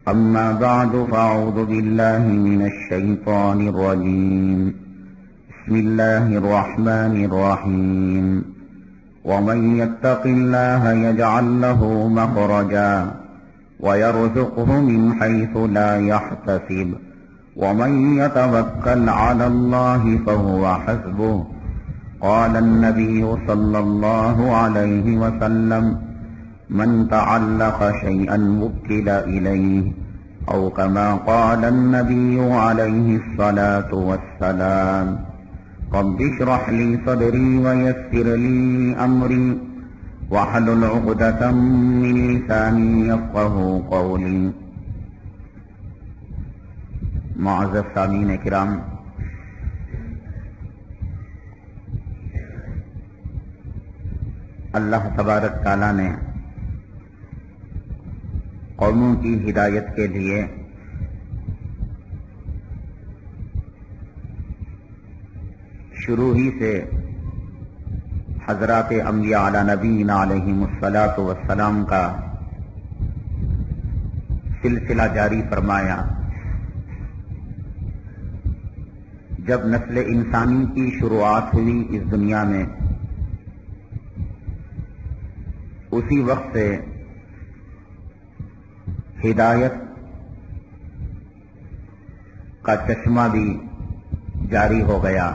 أما بعد فأعوذ بالله من الشيطان الرجيم. بسم الله الرحمن الرحيم. ومن يتق الله يجعل له مخرجا ويرزقه من حيث لا يحتسب ومن يتوكل على الله فهو حسبه. قال النبي صلى الله عليه وسلم: من تعلق شيئا وكل إليه، أو كما قال النبي عليه الصلاة والسلام. رب اشرح لي صدري ويسر لي أمري واحلل عقدة من لساني يفقهوا قولي. معزز سامعین کرام، اللہ تبارک تعالیٰ نے قوموں کی ہدایت کے لیے شروع ہی سے حضرات انبیاء علی نبینا علیہم الصلاۃ والسلام کا سلسلہ جاری فرمایا. جب نسل انسانی کی شروعات ہوئی اس دنیا میں، اسی وقت سے ہدایت کا چشمہ بھی جاری ہو گیا.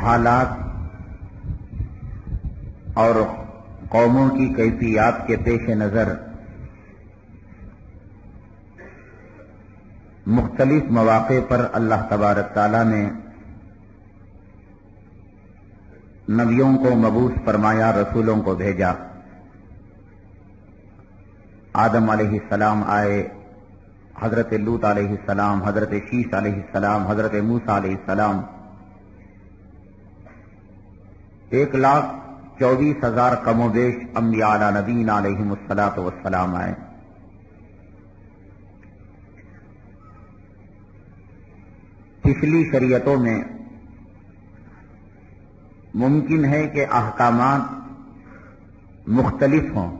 حالات اور قوموں کی کیفیات کے پیش نظر مختلف مواقع پر اللہ تبارک تعالیٰ نے نبیوں کو مبعوث فرمایا، رسولوں کو بھیجا. آدم علیہ السلام آئے، حضرت لوط علیہ السلام، حضرت شیش علیہ السلام، حضرت موسیٰ علیہ السلام. 1,24,000 کم و بیش انبیاء علی نبینا علیہم الصلاۃ والسلام آئے. پچھلی شریعتوں میں ممکن ہے کہ احکامات مختلف ہوں،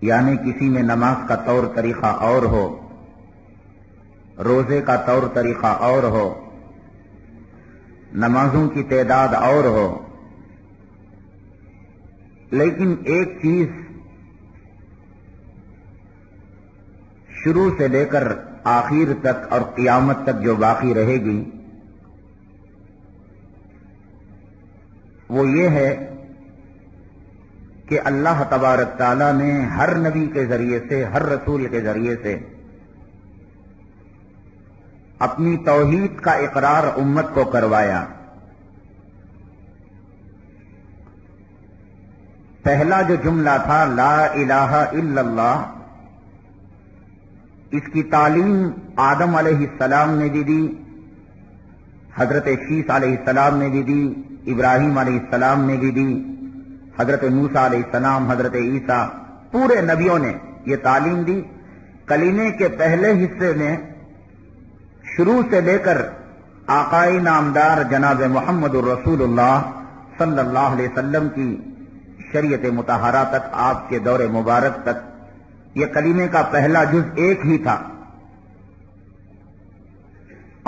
یعنی کسی میں نماز کا طور طریقہ اور ہو، روزے کا طور طریقہ اور ہو، نمازوں کی تعداد اور ہو، لیکن ایک چیز شروع سے لے کر آخر تک اور قیامت تک جو باقی رہے گی وہ یہ ہے کہ اللہ تبارک تعالیٰ نے ہر نبی کے ذریعے سے، ہر رسول کے ذریعے سے اپنی توحید کا اقرار امت کو کروایا. پہلا جو جملہ تھا لا الہ الا اللہ، اس کی تعلیم آدم علیہ السلام نے بھی دی، حضرت شیش علیہ السلام نے بھی دی، ابراہیم علیہ السلام نے بھی دی، حضرت موسیٰ علیہ السلام، حضرت عیسیٰ، پورے نبیوں نے یہ تعلیم دی. کلیمے کے پہلے حصے میں شروع سے لے کر آقائے نامدار جناب محمد الرسول اللہ صلی اللہ علیہ وسلم کی شریعت مطہرہ تک، آپ کے دور مبارک تک، یہ کلیمے کا پہلا جز ایک ہی تھا،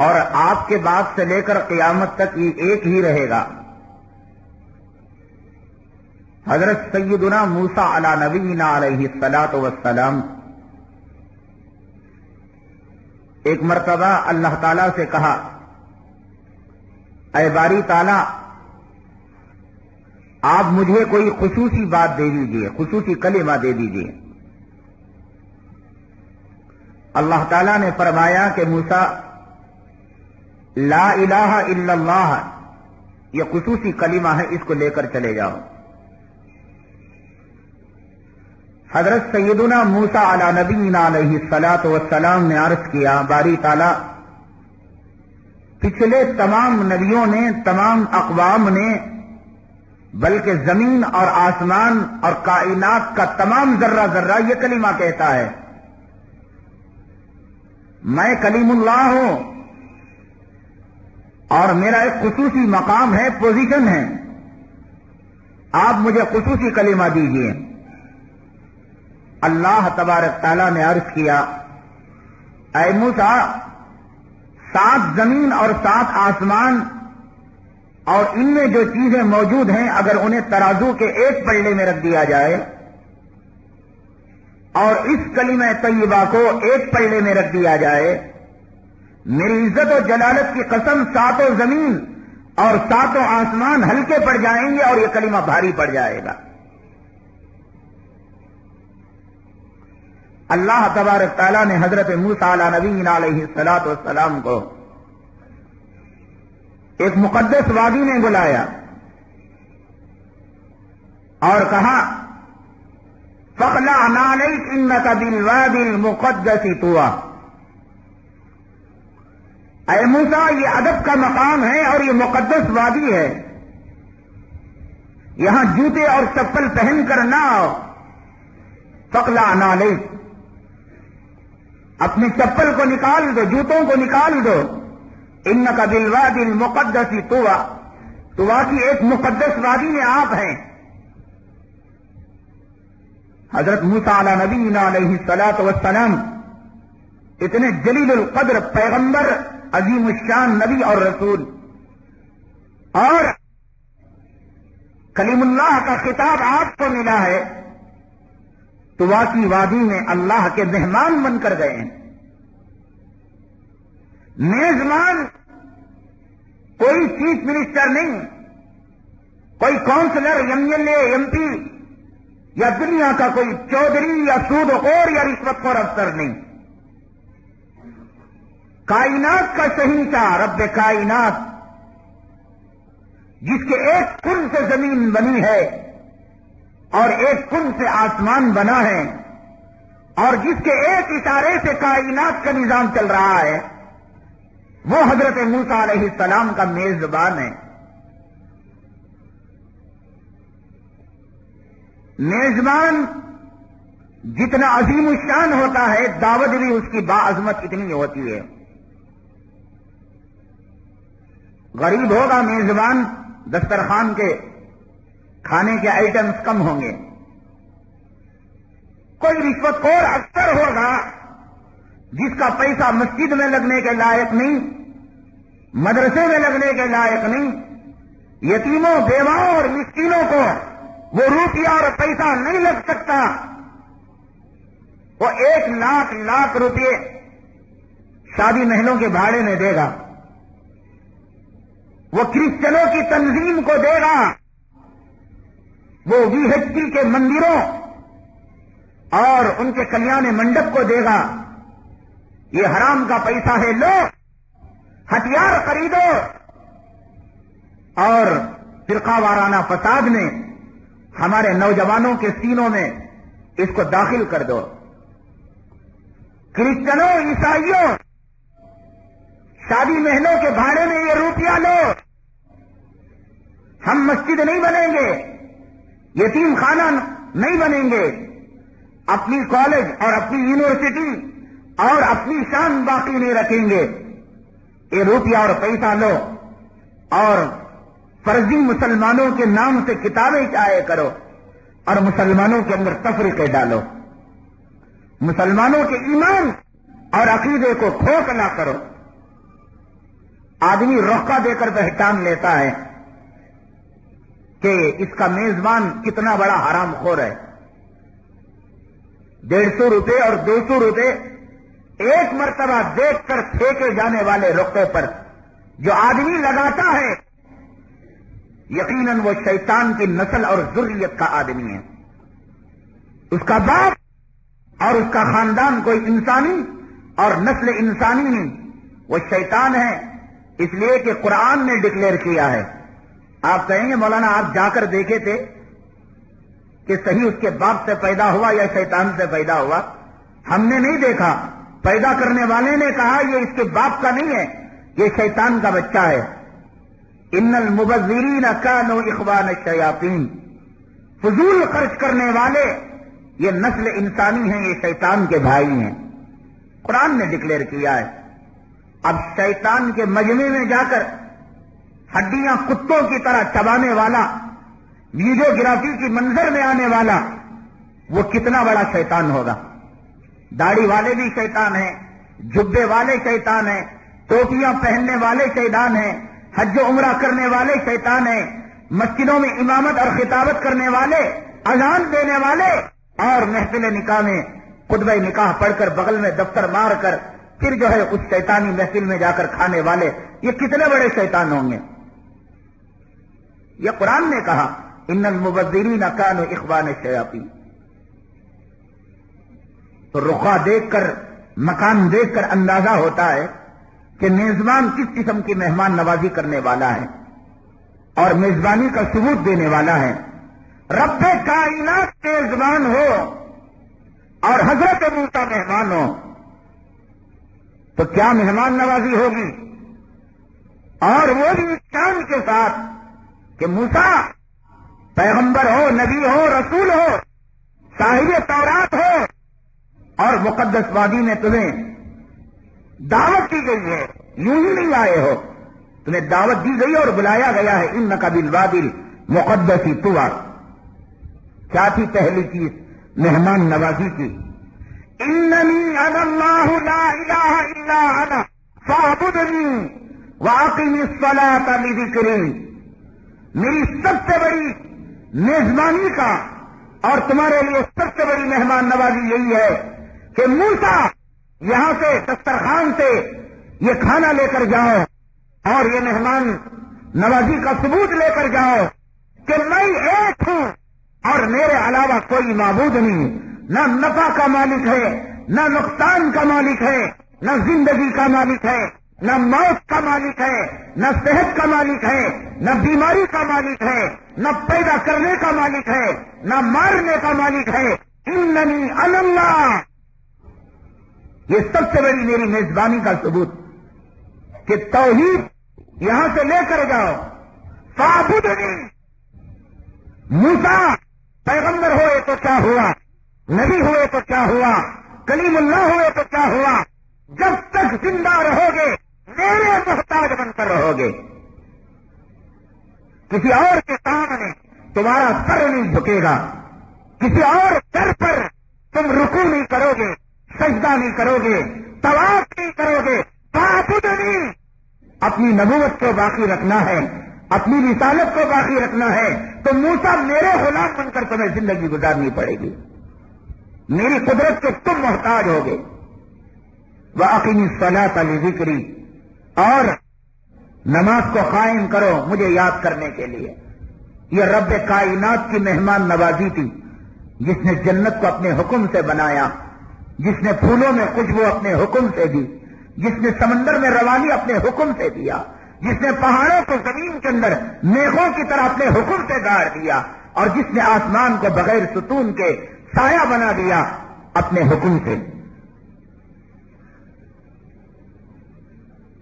اور آپ کے بعد سے لے کر قیامت تک یہ ایک ہی رہے گا. حضرت سیدنا موسیٰ علی نبینا علیہ الصلاۃ والسلام ایک مرتبہ اللہ تعالیٰ سے کہا: اے باری تعالیٰ، آپ مجھے کوئی خصوصی بات دے دیجئے، خصوصی کلمہ دے دیجئے. اللہ تعالیٰ نے فرمایا کہ موسیٰ، لا الہ الا اللہ یہ خصوصی کلمہ ہے، اس کو لے کر چلے جاؤ. حضرت سیدنا موسیٰ علی نبینا علیہ الصلاۃ والسلام نے عرض کیا: باری تعالیٰ، پچھلے تمام نبیوں نے، تمام اقوام نے، بلکہ زمین اور آسمان اور کائنات کا تمام ذرہ ذرہ یہ کلمہ کہتا ہے، میں کلیم اللہ ہوں اور میرا ایک خصوصی مقام ہے، پوزیشن ہے، آپ مجھے خصوصی کلمہ دیجیے۔ اللہ تبارک تعالیٰ نے عرض کیا، اے موسیٰ، 7 زمین اور 7 آسمان اور ان میں جو چیزیں موجود ہیں اگر انہیں ترازو کے ایک پلڑے میں رکھ دیا جائے اور اس کلمہ طیبہ کو ایک پلڑے میں رکھ دیا جائے، میری عزت و جلالت کی قسم 7 زمین اور 7 آسمان ہلکے پڑ جائیں گے اور یہ کلمہ بھاری پڑ جائے گا۔ اللہ تبارک تعالیٰ نے حضرت موسیٰ علیہ نبینا علیہ الصلوۃ والسلام کو ایک مقدس وادی میں بلایا اور کہا، فَاخْلَعْ نَعْلَيْكَ إِنَّكَ بِالْوَادِ الْمُقَدَّسِ طُوًى۔ اے موسیٰ، یہ ادب کا مقام ہے اور یہ مقدس وادی ہے، یہاں جوتے اور چپل پہن کر نہ آؤ۔ فَاخْلَعْ نَعْلَيْكَ، اپنے چپل کو نکال دو، جوتوں کو نکال دو۔ اِنَّكَ بِالْوَادِ الْمُقَدَّسِ طُوًى، طُوٰی کی ایک مقدس وادی میں آپ ہیں۔ حضرت موسیٰ علیہ نبینا علیہ الصلوۃ والسلام اتنے جلیل القدر پیغمبر، عظیم الشان نبی اور رسول، اور کلیم اللہ کا خطاب آپ کو ملا ہے، طوٰی کی وادی میں اللہ کے مہمان بن کر گئے ہیں۔ میزبان کوئی چیف منسٹر نہیں، کوئی councillor, M L A, M P یا دنیا کا کوئی چودھری یا سود خور یا رشوت خور افسر نہیں، کائنات کا شہنشاہ، رب کائنات، جس کے ایک کن سے زمین بنی ہے اور ایک کن سے آسمان بنا ہے اور جس کے ایک اشارے سے کائنات کا نظام چل رہا ہے، وہ حضرت موسیٰ علیہ السلام کا میزبان ہے۔ میزبان جتنا عظیم الشان ہوتا ہے، دعوت بھی اس کی باعظمت اتنی ہوتی ہے۔ غریب ہوگا میزبان، دسترخوان کے کھانے کے آئٹمز کم ہوں گے۔ کوئی رشوت خور افسر ہوگا جس کا پیسہ مسجد میں لگنے کے لائق نہیں، مدرسے میں لگنے کے لائق نہیں، یتیموں، بیواؤں اور مسکینوں کو وہ روپیہ اور پیسہ نہیں لگ سکتا، وہ 1 لاکھ روپئے شادی محلوں کے بھاڑے میں دے گا، وہ کرسچنوں کی تنظیم کو دے گا، وہ VHP کے مندروں اور ان کے کلیان منڈپ کو دے گا۔ یہ حرام کا پیسہ ہے، لو ہتھیار خریدو اور فرقہ وارانہ فساد میں ہمارے نوجوانوں کے سینوں میں اس کو داخل کر دو۔ کرسچنوں، عیسائیوں، شادی محلوں کے بھاڑے میں یہ روپیہ لو، ہم مسجد نہیں بنیں گے، یتیم خانہ نہیں بنیں گے، اپنی کالج اور اپنی یونیورسٹی اور اپنی شان باقی نہیں رکھیں گے، یہ روپیہ اور پیسہ لو اور فرضی مسلمانوں کے نام سے کتابیں چاہے کرو اور مسلمانوں کے اندر تفریقے ڈالو، مسلمانوں کے ایمان اور عقیدے کو کھوکھلا کرو۔ آدمی روکا دے کر پہچان لیتا ہے کہ اس کا میزبان کتنا بڑا حرام خور ہے۔ 150 روپے اور 200 روپے ایک مرتبہ دیکھ کر پھینکے جانے والے رقبے پر جو آدمی لگاتا ہے، یقیناً وہ شیطان کی نسل اور ذریت کا آدمی ہے۔ اس کا باپ اور اس کا خاندان کوئی انسانی اور نسل انسانی نہیں، وہ شیطان ہے، اس لیے کہ قرآن نے ڈکلیئر کیا ہے۔ آپ کہیں گے مولانا آپ جا کر دیکھے تھے کہ صحیح اس کے باپ سے پیدا ہوا یا شیطان سے پیدا ہوا؟ ہم نے نہیں دیکھا، پیدا کرنے والے نے کہا یہ اس کے باپ کا نہیں ہے، یہ شیطان کا بچہ ہے۔ ان المبذرین کانوا اخوان الشیاطین، فضول خرچ کرنے والے یہ نسل انسانی ہیں، یہ شیطان کے بھائی ہیں، قرآن نے ڈکلیئر کیا ہے۔ اب شیطان کے مجمع میں جا کر ہڈیاں کتوں کی طرح چبانے والا ویڈیوگرافی کی منظر میں آنے والا وہ کتنا بڑا شیطان ہوگا. داڑھی والے بھی شیطان ہیں, جبے والے شیطان ہیں, ٹوپیاں پہننے والے شیطان ہیں, حج و عمرہ کرنے والے شیطان ہیں, مسجدوں میں امامت اور خطابت کرنے والے, اذان دینے والے, اور محفل نکاح میں خطبہ نکاح پڑھ کر بغل میں دفتر مار کر پھر جو ہے اس شیطانی محفل میں جا کر کھانے والے, یہ کتنے بڑے شیطان ہوں گے. یہ قرآن نے کہا ان المبذرین کانوا اخوان الشیاطین. تو رخا دیکھ کر, مکان دیکھ کر اندازہ ہوتا ہے کہ میزبان کس قسم کی مہمان نوازی کرنے والا ہے اور میزبانی کا ثبوت دینے والا ہے. رب کائنات میزبان ہو اور حضرت موسیٰ مہمان ہو تو کیا مہمان نوازی ہوگی, اور وہ بھی اس شان کے ساتھ کہ موسیٰ پیغمبر ہو, نبی ہو, رسول ہو, صاحب تورات ہو, اور مقدس وادی میں تمہیں دعوت دی گئی ہے, یوں ہی نہیں آئے ہو, تمہیں دعوت دی گئی اور بلایا گیا ہے. انک بالوادی المقدس طویٰ. کیا تھی پہلی چیز مہمان نوازی کی؟ اننی انا اللہ لا الہ الا انا فاعبدنی واقم الصلاۃ لذکری. میری سب سے بڑی میزبانی کا اور تمہارے لیے سب سے بڑی مہمان نوازی یہی ہے کہ موسیٰ یہاں سے دسترخوان سے یہ کھانا لے کر جاؤ اور یہ مہمان نوازی کا ثبوت لے کر جاؤ کہ میں ایک ہوں اور میرے علاوہ کوئی معبود نہیں. نہ نفع کا مالک ہے, نہ نقصان کا مالک ہے, نہ زندگی کا مالک ہے, نہ موت کا مالک ہے, نہ صحت کا مالک ہے, نہ بیماری کا مالک ہے, نہ پیدا کرنے کا مالک ہے, نہ مارنے کا مالک ہے. اننی انا اللہ. یہ سب سے بڑی میری میزبانی کا ثبوت کہ توحید یہاں سے لے کر جاؤ. فاعبدنی. موسیٰ پیغمبر ہوئے تو کیا ہوا, نبی ہوئے تو کیا ہوا, کلیم اللہ ہوئے تو کیا ہوا, جب تک زندہ رہو گے میرے محتاج بن کر رہو گے. کسی اور کے سامنے تمہارا سر نہیں جھکے گا, کسی اور سر پر تم رکوع نہیں کرو گے, سجدہ نہیں کرو گے, طواف نہیں کرو گے. فاعبدنی. اپنی نبوت کو باقی رکھنا ہے, اپنی رسالت کو باقی رکھنا ہے تو موسیٰ میرے غلام بن کر تمہیں زندگی گزارنی پڑے گی. میری قدرت کے تم محتاج ہوگے. وَأَقِمِ الصَّلَاةَ لِذِكْرِي. اور نماز کو قائم کرو مجھے یاد کرنے کے لیے. یہ رب کائنات کی مہمان نوازی تھی جس نے جنت کو اپنے حکم سے بنایا, جس نے پھولوں میں خوشبو اپنے حکم سے دی, جس نے سمندر میں روانی اپنے حکم سے دیا, جس نے پہاڑوں کو زمین کے اندر میخوں کی طرح اپنے حکم سے گاڑ دیا, اور جس نے آسمان کو بغیر ستون کے سایہ بنا دیا اپنے حکم سے.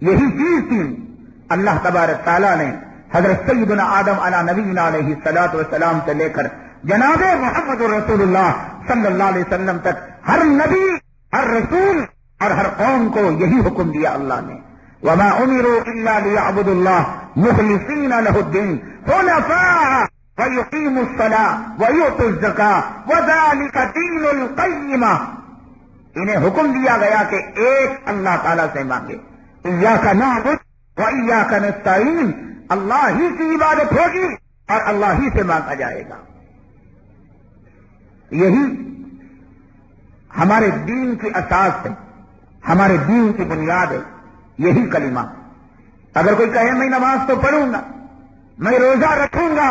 یہی چیز تھی اللہ تبارک تعالیٰ نے حضرت سیدنا آدم علی نبینا علیہ الصلوۃ والسلام سے لے کر جناب محمد رسول اللہ صلی اللہ علیہ وسلم تک ہر نبی, ہر رسول اور ہر قوم کو یہی حکم دیا اللہ نے. وما امروا الا ليعبدوا الله مخلصين له الدين حنفاء ويقيموا الصلاة ويؤتوا الزكاة وذلك دين القيمة. انہیں حکم دیا گیا کہ ایک اللہ تعالیٰ سے مانگے. ایاک نعبد وایاک نستعین. اللہ ہی کی عبادت ہوگی اور اللہ ہی سے مانگا جائے گا. یہی ہمارے دین کی اساس ہے, ہمارے دین کی بنیاد ہے, یہی کلمہ. اگر کوئی کہے میں نماز تو پڑھوں گا, میں روزہ رکھوں گا,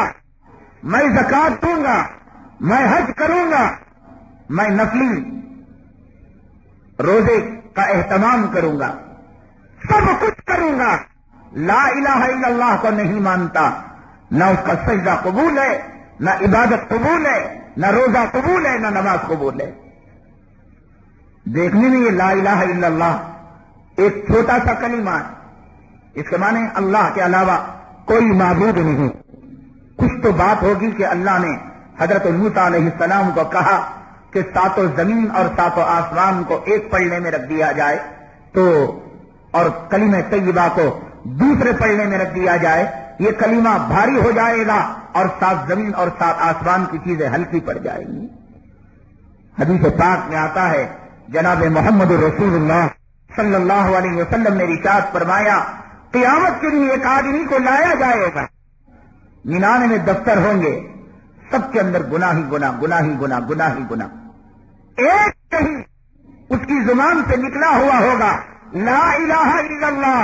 میں زکوٰۃ دوں گا, میں حج کروں گا, میں نفلی روزے کا اہتمام کروں گا, سب کچھ کروں گا, لا الہ الا اللہ کو نہیں مانتا, نہ اس کا سجدہ قبول ہے, نہ عبادت قبول ہے, نہ روزہ قبول ہے, نہ نماز قبول ہے. دیکھنے میں یہ لا الہ الا اللہ ایک چھوٹا سا کلمہ ہے. اس کے معنی اللہ کے علاوہ کوئی معبود نہیں. کچھ تو بات ہوگی کہ اللہ نے حضرت موسیٰ علیہ السلام کو کہا کہ ساتوں زمین اور ساتوں آسمان کو ایک پلڑے میں رکھ دیا جائے تو, اور کلمہ طیبہ کو دوسرے پلڑے میں رکھ دیا جائے یہ کلمہ بھاری ہو جائے گا اور سات زمین اور سات آسمان کی چیزیں ہلکی پڑ جائیں گی۔ حدیث پاک میں آتا ہے جناب محمد رسول اللہ صلی اللہ علیہ وسلم نے ارشاد فرمایا قیامت کے دن ایک آدمی کو لایا جائے گا، 99 دفتر ہوں گے، سب کے اندر گناہ ہی گناہ، گناہ ہی گناہ، گناہ ہی گناہ، ایک کہیں اس کی زبان سے نکلا ہوا ہوگا لا الہ الا اللہ۔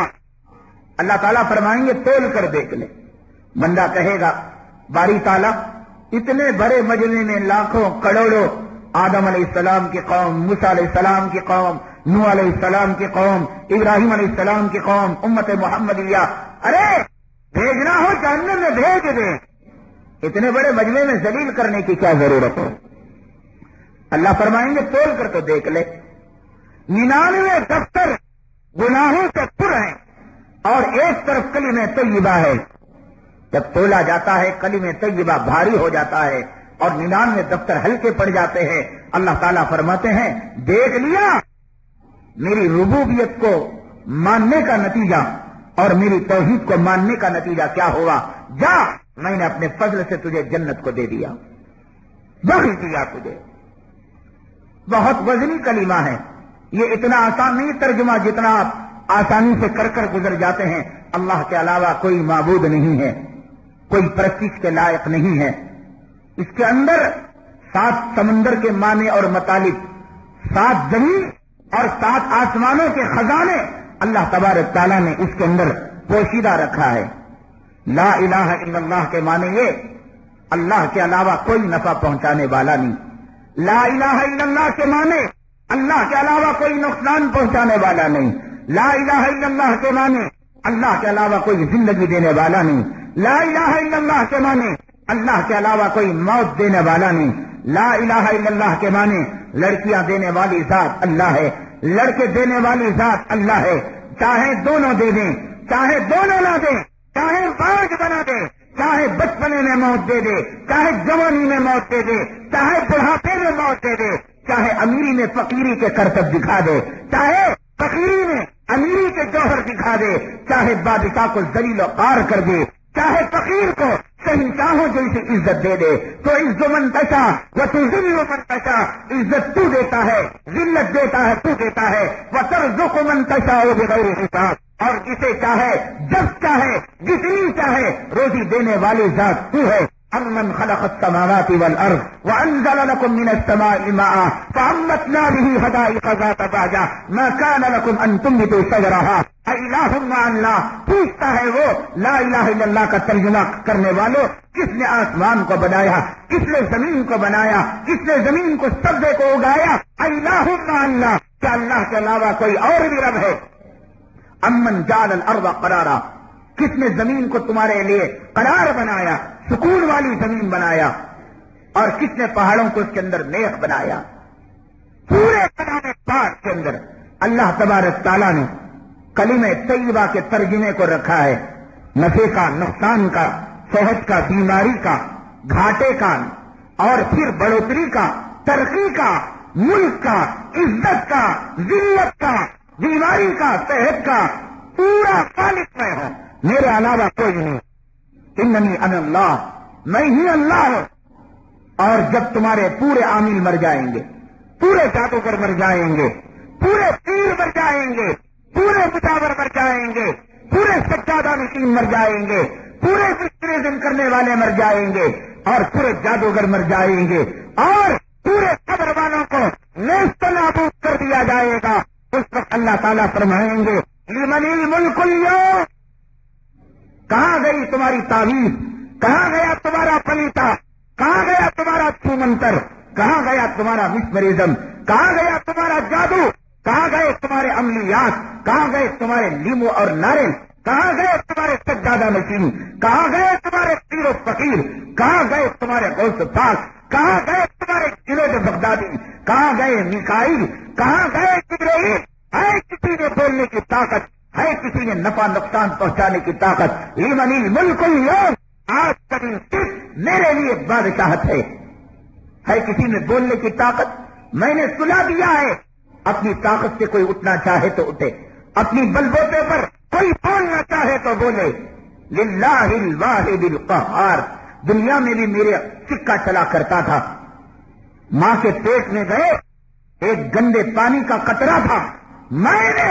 اللہ تعالیٰ فرمائیں گے تول کر دیکھ لے۔ بندہ کہے گا باری تعالیٰ اتنے بڑے مجمع میں لاکھوں کروڑوں آدم علیہ السلام کی قوم، موسیٰ علیہ السلام کی قوم، نوح علیہ السلام کی قوم، ابراہیم علیہ السلام کی قوم، امت محمدیہ، ارے بھیجنا ہو جہنم میں بھیج دے، اتنے بڑے مجمع میں ذلیل کرنے کی کیا ضرورت ہے؟ اللہ فرمائیں گے تول کر تو دیکھ لے، 99 دفتر گناہوں سے پر ہیں اور ایک طرف کلمہ طیبہ ہے۔ جب تولا جاتا ہے کلمہ طیبہ بھاری ہو جاتا ہے اور 99 دفتر ہلکے پڑ جاتے ہیں، اللہ تعالیٰ فرماتے ہیں دیکھ لیا میری ربوبیت کو ماننے کا نتیجہ اور میری توحید کو ماننے کا نتیجہ کیا ہوا، جا میں نے اپنے فضل سے تجھے جنت کو دے دیا، بخش دیا تجھے۔ بہت وزنی کلمہ ہے، یہ اتنا آسان نہیں ترجمہ جتنا آپ آسانی سے کر کر گزر جاتے ہیں۔ اللہ کے علاوہ کوئی معبود نہیں ہے، کوئی پرستش کے لائق نہیں ہے۔ اس کے اندر 7 سمندر کے معنی اور مطالب، 7 زمین اور 7 آسمانوں کے خزانے اللہ تبارک تعالیٰ نے اس کے اندر پوشیدہ رکھا ہے۔ لا الہ الا اللہ کے معنی یہ اللہ کے علاوہ کوئی نفع پہنچانے والا نہیں، لا الہ الا اللہ کے معنی اللہ کے علاوہ کوئی نقصان پہنچانے والا نہیں، لا الہ الا اللہ کے معنی اللہ کے علاوہ کوئی زندگی دینے والا نہیں، لا الہ الا اللہ کے معنی اللہ کے علاوہ کوئی موت دینے والا نہیں، لا الہ الا اللہ کے معنی لڑکیاں دینے والی ذات اللہ ہے، لڑکے دینے والی ذات اللہ ہے، چاہے دونوں دے دیں، چاہے دونوں نہ دیں، چاہے 5 بنا دے، چاہے بچپنے میں موت دے دے، چاہے جوانی میں موت دے دے، چاہے بڑھاپے میں موت دے دے، چاہے امیری میں فقیری کے کرتب دکھا دے، چاہے فقیری میں امیری کے جوہر دکھا دے، چاہے بادشاہ کو ذلیل و خوار کر دے، چاہے فقیر کو شہنشاہوں جیسی عزت دے دے، تو عز من تشا وتذل من تشا، عزت تو دیتا ہے، ذلت دیتا ہے تو دیتا ہے، وترزق من تشاء بغیر حساب، اور جسے چاہے جب چاہے جتنی چاہے روزی دینے والی ذات تو ہے۔ امن خلق السماوات والارض وانزل لكم من السماء ماء فانبتنا به حدائق ذات بهجة ما كان لكم ان تنبتوا شجرها اإله مع الله۔ پوچھتا ہے وہ لا الہ الا اللہ کا ترجمہ کرنے والوں، کس نے آسمان کو بنایا، کس نے زمین کو بنایا، کس نے زمین کو سبزے کو اگایا، اإله مع الله، کیا اللہ کے علاوہ کوئی اور بھی رب ہے؟ امن جعل الارض قرارا، کس نے زمین کو تمہارے لیے قرار بنایا، سکون والی زمین بنایا، اور کس نے پہاڑوں کو اس کے اندر نیک بنایا۔ پورے کلام پاک کے اندر اللہ تبارک تعالیٰ نے کلمہ طیبہ کے ترجمے کو رکھا ہے، نفع کا، نقصان کا، صحت کا، بیماری کا، گھاٹے کا، اور پھر بڑھوتری کا، ترقی کا، ملک کا، عزت کا، ذلت کا، بیماری کا، صحت کا، پورا خالق میں ہوں، میرے علاوہ کوئی نہیں۔ اننی انا اللہ، میں ہی اللہ ہوں۔ اور جب تمہارے پورے عامل مر جائیں گے، پورے جادوگر مر جائیں گے، پورے پیر مر جائیں گے، پورے مجاور مر جائیں گے، پورے سجادہ نشین مر جائیں گے، پورے فکریزم کرنے والے مر جائیں گے، اور پورے جادوگر مر جائیں گے، اور پورے قبر والوں کو نیست و نابود کر دیا جائے گا۔ اس وقت اللہ تعالیٰ فرمائیں گے لمن الملک اليوم، کہاں گئی تمہاری تعویذ، کہاں گیا تمہارا پلیتا، کہاں گیا تمہارا چھومنتر، کہاں گیا تمہارا مسمرزم، کہاں گیا تمہارا جادو، کہاں گئے تمہارے عملیات، کہاں گئے تمہارے لیمو اور نارن، کہاں گئے تمہارے سجادہ نشین، کہاں گئے تمہارے پیر و فقیر، کہاں گئے تمہارے غوث پاک، کہاں گئے تمہارے جنید بغدادی، کہاں گئے میکائیل، کہاں گئے جبرائیل؟ ہے کسی نے بولنے کی طاقت، ہے کسی نے نفع نقصان پہنچانے کی طاقت؟ لمن الملک اليوم، آج تک صرف میرے لیے بادشاہت ہے کسی میں بولنے کی طاقت؟ میں نے سلا دیا ہے، اپنی طاقت سے کوئی اٹھنا چاہے تو اٹھے، اپنی بلبوتے پر کوئی بولنا چاہے تو بولے، للہ الواحد القہار. دنیا میں بھی میرے سکہ چلا کرتا تھا. ماں کے پیٹ میں گئے ایک گندے پانی کا قطرہ تھا. میں نے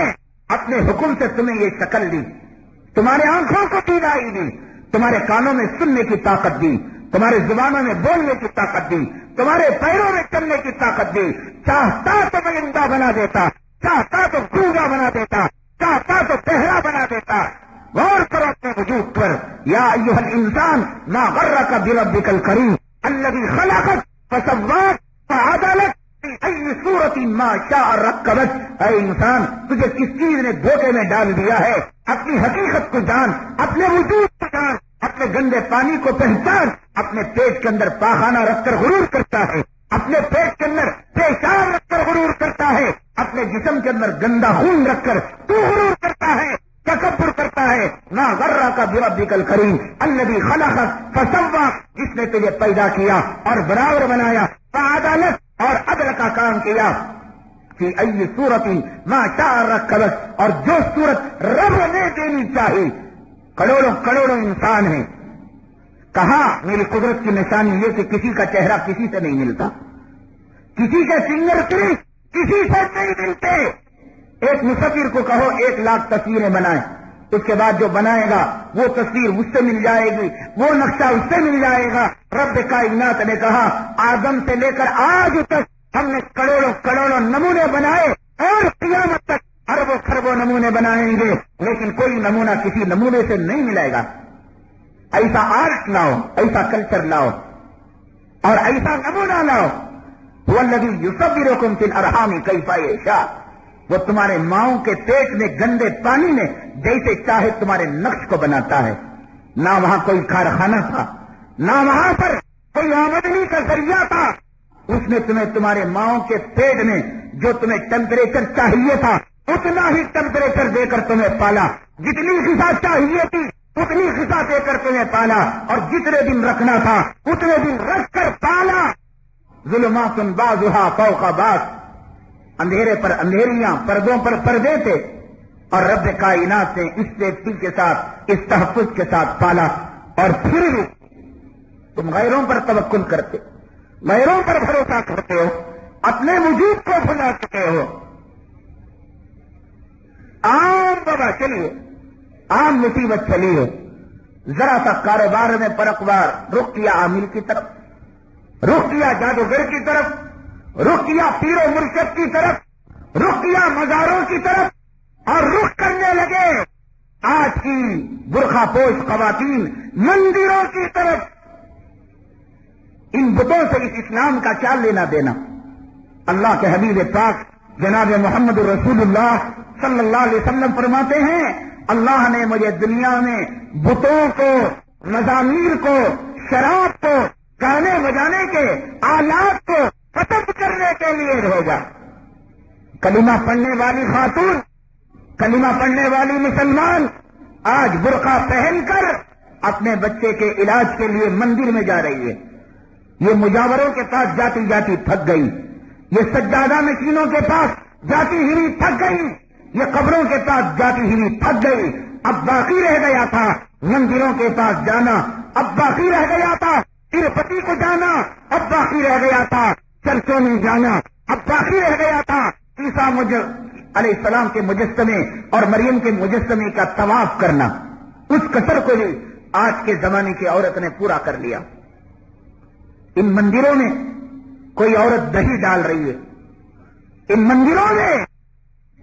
اپنے حکم سے تمہیں یہ شکل دی, تمہارے آنکھوں کو بینائی دی, تمہارے کانوں میں سننے کی طاقت دی, تمہارے زبانوں میں بولنے کی طاقت دی, تمہارے پیروں میں چلنے کی طاقت دی. چاہتا تو میں زندہ بنا دیتا, چاہتا تو گونگا بنا دیتا, چاہتا تو بہرا بنا دیتا. غور کرو اپنے وجود پر. یا ایھا الانسان ما غرک بربک الکریم الذی خلقک فسواک فعدلک فی ای صورت ما شاء رکبک. اے انسان, تجھے کس چیز نے دھوکے میں ڈال دیا ہے؟ اپنی حقیقت کو جان, اپنے وجود کو جان, اپنے گندے پانی کو پہچان. اپنے پیٹ کے اندر پاخانہ رکھ کر غرور کرتا ہے, اپنے پیٹ کے اندر پیشاب رکھ کر غرور کرتا ہے, اپنے جسم کے اندر گندا خون رکھ کر تو غرور کرتا ہے, تکبر کرتا ہے. ما غرک بربک الکریم الذی خلقک فسواک, جس نے تجھے پیدا کیا اور برابر بنایا, فعدلک, اور عدل کا کام کیا, فی ای صورت ما شاء رکبک, اور جو صورت رب نے دینی چاہی. کروڑوں کروڑوں انسان ہیں. کہاں میری قدرت کی نشانی یہ کہ کسی کا چہرہ کسی سے نہیں ملتا, کسی کے فنگر پرنٹ کسی سے نہیں ملتے. ایک مصور کو کہو 1,00,000 تصویریں بنائیں, اس کے بعد جو بنائے گا وہ تصویر اس سے مل جائے گی, وہ نقشہ اس سے مل جائے گا. رب کائنات نے کہا آدم سے لے کر آج تک ہم نے کروڑوں کروڑوں نمونے بنائے اور قیامت تک اربوں خربوں نمونے بنائیں گے, لیکن کوئی نمونہ کسی نمونے سے نہیں ملے گا. ایسا آرٹ لاؤ, ایسا کلچر لاؤ اور ایسا نمونہ لاؤ. هو الذی یصورکم فی الارحام کیف یشاء. وہ تمہارے ماؤں کے پیٹ میں گندے پانی میں جیسے چاہے تمہارے نقش کو بناتا ہے. نہ وہاں کوئی کارخانہ تھا, نہ وہاں پر کوئی آمدنی کا ذریعہ تھا. اس نے تمہیں تمہارے ماؤں کے پیٹ میں جو تمہیں ٹیمپریچر چاہیے تھا اتنا ہی ٹیمپریچر دے کر تمہیں پالا, جتنی غذا چاہیے تھی اتنی غذا دے کر تمہیں پالا, اور جتنے دن رکھنا تھا اتنے دن رکھ کر پالا. ظلمات بعضها فوق بعض, اندھیرے پر اندھیریاں, پردوں پر پردے تھے, اور رب کائنات نے اس سیفٹی کے ساتھ, اس تحفظ کے ساتھ پالا. اور پھر بھی تم غیروں پر توکل کرتے, غیروں پر بھروسہ کرتے ہو, اپنے وجود کو بھلا چکے ہو. عام بابا چلیے, عام مصیبت چلی ہے, ذرا سا کاروبار میں پرکوار, رخ کیا عامل کی طرف, رخ کیا جادوگر کی طرف, رخ کیا پیر و مرشد کی طرف, رخ کیا مزاروں کی طرف, اور رخ کرنے لگے آج کی برقع پوش خواتین مندروں کی طرف. ان بتوں سے اس اسلام کا کیا لینا دینا؟ اللہ کے حبیب پاک جناب محمد رسول اللہ صلی اللہ علیہ وسلم فرماتے ہیں اللہ نے مجھے دنیا میں بتوں کو, مزامیر کو, شراب کو, گانے بجانے کے آلات کو ختم کرنے کے لیے بھیجا. کلمہ پڑھنے والی خاتون, کلمہ پڑھنے والی مسلمان آج برقع پہن کر اپنے بچے کے علاج کے لیے مندر میں جا رہی ہے. یہ مجاوروں کے پاس جاتی جاتی تھک گئی, یہ سجادہ نشینوں کے پاس جاتی ہوئی تھک گئی, یہ قبروں کے پاس جاتی ہوئی تھک گئی. اب باقی رہ گیا تھا مندروں کے پاس جانا, اب باقی رہ گیا تھا تروپتی کو جانا, اب باقی رہ گیا تھا چرچوں میں جانا, اب باقی رہ گیا تھا عیسیٰ علیہ السلام کے مجسمے اور مریم کے مجسمے کا طواف کرنا. اس کسر کو بھی آج کے زمانے کی عورت نے پورا کر لیا. ان مندروں میں کوئی عورت دہی ڈال رہی ہے, ان مندروں میں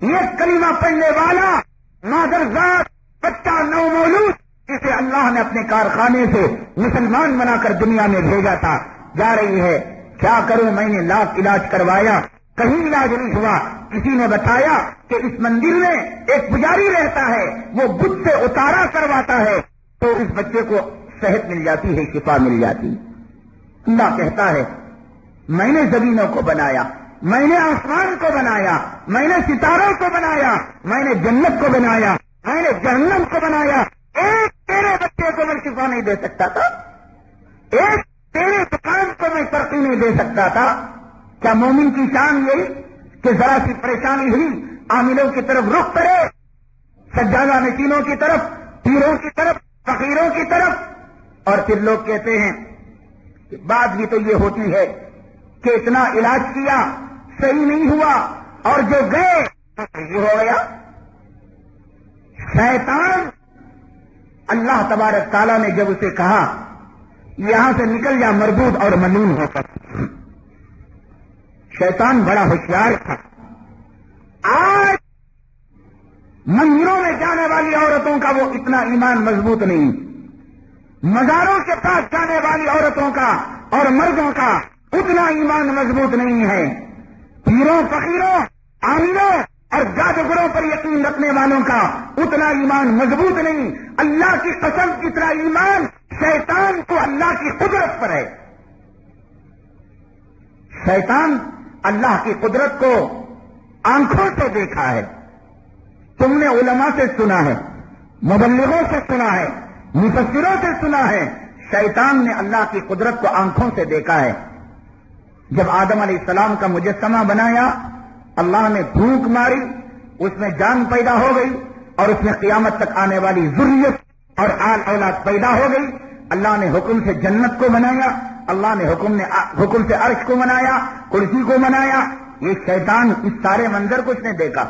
یہ کلمہ پڑھنے والا مادرزاد بچہ نومولود جسے اللہ نے اپنے کارخانے سے مسلمان بنا کر دنیا میں بھیجا تھا, جا رہی ہے. کیا کروں, میں نے لاکھ علاج کروایا, کہیں علاج نہیں ہوا. کسی نے بتایا کہ اس مندر میں ایک پجاری رہتا ہے, وہ بت سے اتارا کرواتا ہے تو اس بچے کو صحت مل جاتی ہے, شفا مل جاتی. اللہ کہتا ہے میں نے زمینوں کو بنایا, میں نے آسمان کو بنایا, میں نے ستاروں کو بنایا, میں نے جنت کو بنایا, میں نے جہنم کو بنایا. ایک تیرے بچے کو میں شفا نہیں دے سکتا تھا, ایک تیرے دکان کو میں ترقی نہیں دے سکتا تھا. کیا مومن کی شان یہی کہ ذرا سی پریشانی ہوئی عاملوں کی طرف رخ کرے, سجادہ نشینوں کی طرف, پیروں کی طرف, فقیروں کی طرف, اور پھر لوگ کہتے ہیں کہ بات بھی تو یہ ہوتی ہے کہ اتنا علاج کیا صحیح نہیں ہوا اور جو گئے یہ ہو گیا. شیطان اللہ تبارک تعالیٰ نے جب اسے کہا یہاں سے نکل جا مردود اور ملعون ہو کر, شیطان بڑا ہوشیار تھا. آج مندروں میں جانے والی عورتوں کا وہ اتنا ایمان مضبوط نہیں, مزاروں کے پاس جانے والی عورتوں کا اور مردوں کا اتنا ایمان مضبوط نہیں ہے. پیروں فقیروں عاملوں اور جادوگروں پر یقین رکھنے والوں کا اتنا ایمان مضبوط نہیں. اللہ کی قسم کتنا ایمان شیطان کو اللہ کی قدرت پر ہے. شیطان اللہ کی قدرت کو آنکھوں سے دیکھا ہے. تم نے علماء سے سنا ہے, مبلغوں سے سنا ہے, مفسروں سے سنا ہے. شیطان نے اللہ کی قدرت کو آنکھوں سے دیکھا ہے. جب آدم علیہ السلام کا مجسمہ بنایا, اللہ نے پھونک ماری, اس میں جان پیدا ہو گئی اور اس میں قیامت تک آنے والی ذریت اور آل اولاد پیدا ہو گئی. اللہ نے حکم سے جنت کو بنایا, اللہ نے حکم سے عرش کو بنایا, کرسی کو بنایا. یہ شیطان اس سارے منظر کو اس نے دیکھا.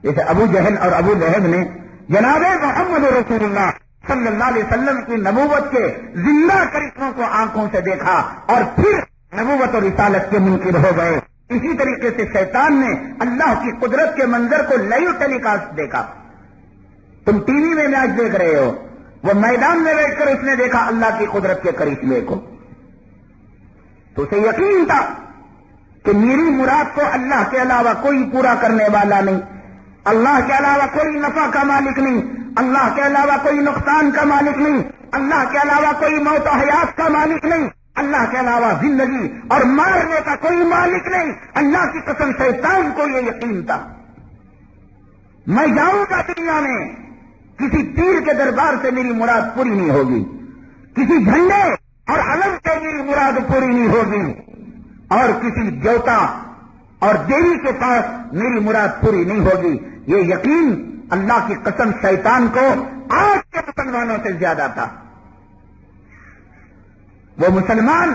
جیسے ابو جہل اور ابو لہب نے جناب محمد رسول اللہ صلی اللہ علیہ وسلم کی نبوت کے زندہ کرشموں کو آنکھوں سے دیکھا اور پھر نبوت اور رسالت کے منکر ہو گئے. اسی طریقے سے شیطان نے اللہ کی قدرت کے منظر کو لائیو ٹیلی کاسٹ دیکھا. تم ٹی وی میں میچ دیکھ رہے ہو, وہ میدان میں بیٹھ کر اس نے دیکھا اللہ کی قدرت کے کرشمے کو. تو اسے یقین تھا کہ میری مراد کو اللہ کے علاوہ کوئی پورا کرنے والا نہیں, اللہ کے علاوہ کوئی نفع کا مالک نہیں, اللہ کے علاوہ کوئی نقصان کا مالک نہیں, اللہ کے علاوہ کوئی موت و حیات کا مالک نہیں, اللہ کے علاوہ زندگی اور مارنے کا کوئی مالک نہیں. اللہ کی قسم شیطان کو یہ یقین تھا میں جاؤں گا دنیا میں, کسی پیر کے دربار سے میری مراد پوری نہیں ہوگی, کسی جھنڈے اور علم سے میری مراد پوری نہیں ہوگی, اور کسی دیوتا اور دیوی کے پاس میری مراد پوری نہیں ہوگی. یہ یقین اللہ کی قسم شیطان کو آج کے مسلمانوں سے زیادہ تھا. وہ مسلمان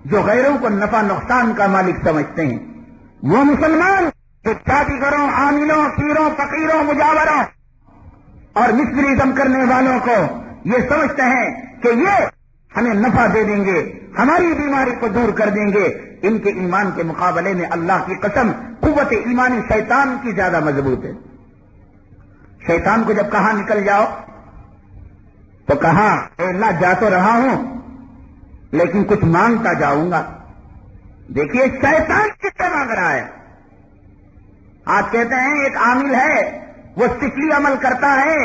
جو غیروں کو نفع نقصان کا مالک سمجھتے ہیں, وہ مسلمان جو جادوگروں, عاملوں, پیروں, فقیروں, مجاوروں اور مسٹریزم کرنے والوں کو یہ سمجھتے ہیں کہ یہ ہمیں نفع دے دیں گے, ہماری بیماری کو دور کر دیں گے. ان کے ایمان کے مقابلے میں اللہ کی قسم قوت ایمانی شیطان کی زیادہ مضبوط ہے. شیطان کو جب کہا نکل جاؤ تو کہا اے اللہ جا تو رہا ہوں لیکن کچھ مانگتا جاؤں گا. دیکھیے شیطان کس سے مانگ رہا ہے. آج کہتے ہیں ایک عامل ہے, وہ سکلی عمل کرتا ہے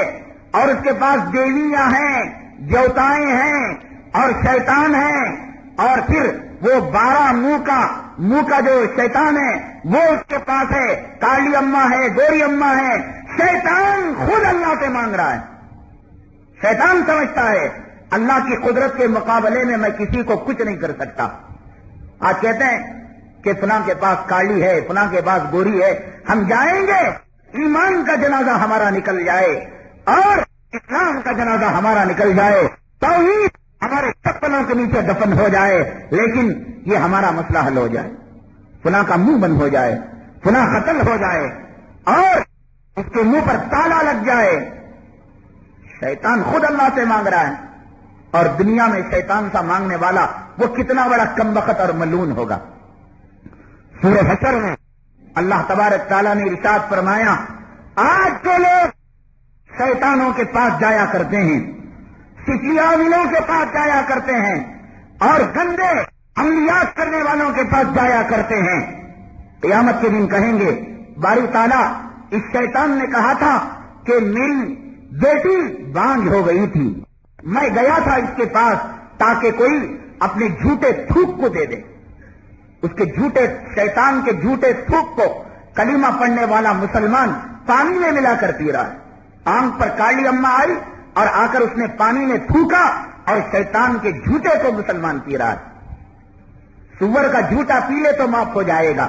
اور اس کے پاس دیویاں ہیں, دیوتائیں ہیں اور شیطان ہیں, اور پھر وہ 12 منہ کا جو شیطان ہے وہ اس کے پاس ہے, کالی اماں ہے, گوری اماں ہے. شیطان خود اللہ سے مانگ رہا ہے. شیطان سمجھتا ہے اللہ کی قدرت کے مقابلے میں میں کسی کو کچھ نہیں کر سکتا. آج کہتے ہیں کہ فلاں کے پاس کالی ہے, فلاں کے پاس گوری ہے, ہم جائیں گے ایمان کا جنازہ ہمارا نکل جائے اور اسلام کا جنازہ ہمارا نکل جائے, توحید ہمارے چپلوں کے نیچے دفن ہو جائے, لیکن یہ ہمارا مسئلہ حل ہو جائے, فلاں کا منہ بند ہو جائے, فلاں قتل ہو جائے اور اس کے منہ پر تالا لگ جائے. شیطان خود اللہ سے مانگ رہا ہے, اور دنیا میں شیطان سا مانگنے والا وہ کتنا بڑا کمبخت اور ملعون ہوگا. سورہ حشر میں اللہ تبارک تعالیٰ نے ارشاد فرمایا, آج جو لوگ شیطانوں کے پاس جایا کرتے ہیں, سکلیاویلوں کے پاس جایا کرتے ہیں اور گندے عملیات کرنے والوں کے پاس جایا کرتے ہیں, قیامت کے دن کہیں گے باری تعالیٰ اس شیطان نے کہا تھا کہ میری بیٹی بانج ہو گئی تھی, میں گیا تھا اس کے پاس تاکہ کوئی اپنے جھوٹے تھوک کو دے دے. اس کے جھوٹے شیطان کے جھوٹے تھوک کو کلمہ پڑھنے والا مسلمان پانی میں ملا کر پی رہا ہے. آنکھ پر کالی اماں آئی اور آ کر اس نے پانی میں تھوکا اور شیطان کے جھوٹے کو مسلمان پی رہا ہے. سور کا جھوٹا پی لے تو معاف ہو جائے گا,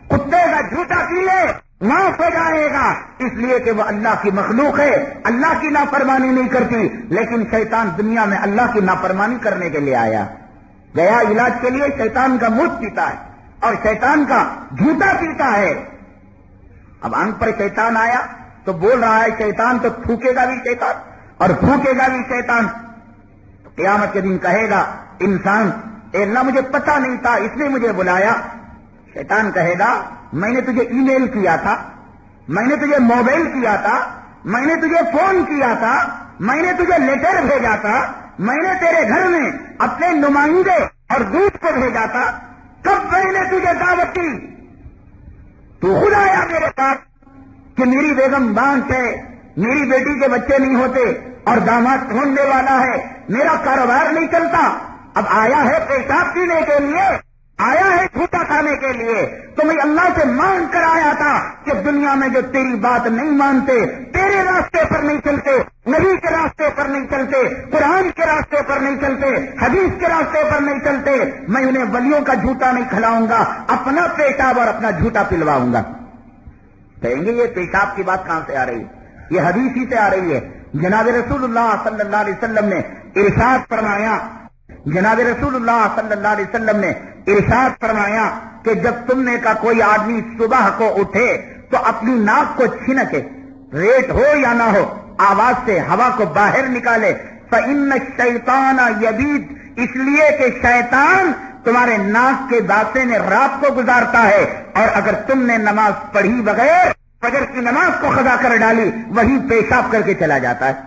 کتے کا جھوٹا پی لے معاف ہو جائے گا، اس لیے کہ وہ اللہ کی مخلوق ہے، اللہ کی نافرمانی نہیں کرتی. لیکن شیطان دنیا میں اللہ کی نافرمانی کرنے کے لیے آیا، گیا علاج کے لیے، شیطان کا مفت پیتا ہے اور شیطان کا جھوٹا پیتا ہے. اب آنکھ پر شیطان آیا تو بول رہا ہے شیطان، تو تھوکے گا بھی شیطان اور پھونکے گا بھی شیطان. قیامت کے دن کہے گا انسان، اے اللہ مجھے پتہ نہیں تھا، اس نے مجھے بلایا. شیطان کہے گا میں نے تجھے ای میل کیا تھا، میں نے تجھے موبائل کیا تھا، میں نے تجھے فون کیا تھا، میں نے تجھے لیٹر بھیجا تھا، میں نے تیرے گھر میں اپنے نمائندے اور دودھ کو بھیجا تھا، کب میں نے تجھے دعوت دی؟ تو خود آیا میرے پاس کہ میری بیگم بانج ہے، میری بیٹی کے بچے نہیں ہوتے اور داماد ڈھونڈنے والا ہے، میرا کاروبار نہیں چلتا. اب آیا ہے پیشاب پینے کے لیے، آیا ہے جھوٹا کھانے کے لیے. تو میں اللہ سے مانگ کر آیا تھا کہ دنیا میں جو تیری بات نہیں مانتے، تیرے راستے پر نہیں چلتے، نبی کے راستے پر نہیں چلتے، قرآن کے راستے پر نہیں چلتے، حدیث کے راستے پر نہیں چلتے، میں انہیں ولیوں کا جھوٹا نہیں کھلاؤں گا، اپنا پیشاب اور اپنا جھوٹا پلواؤں گا. کہیں گے یہ پیشاب کی بات کہاں سے آ رہی ہے؟ یہ حدیث ہی سے آ رہی ہے. جناب رسول اللہ صلی اللہ علیہ وسلم نے ارشاد فرمایا، جناب رسول اللہ صلی اللہ علیہ وسلم نے ارشاد فرمایا کہ جب تم میں کا کوئی آدمی صبح کو اٹھے تو اپنی ناک کو چھنکے، ریٹ ہو یا نہ ہو، آواز سے ہوا کو باہر نکالے. فإن الشیطان یبید، اس لیے کہ شیطان تمہارے ناک کے دانتے میں رات کو گزارتا ہے، اور اگر تم نے نماز پڑھی بغیر فجر کی نماز کو قضا کر ڈالی، وہی پیشاب کر کے چلا جاتا ہے.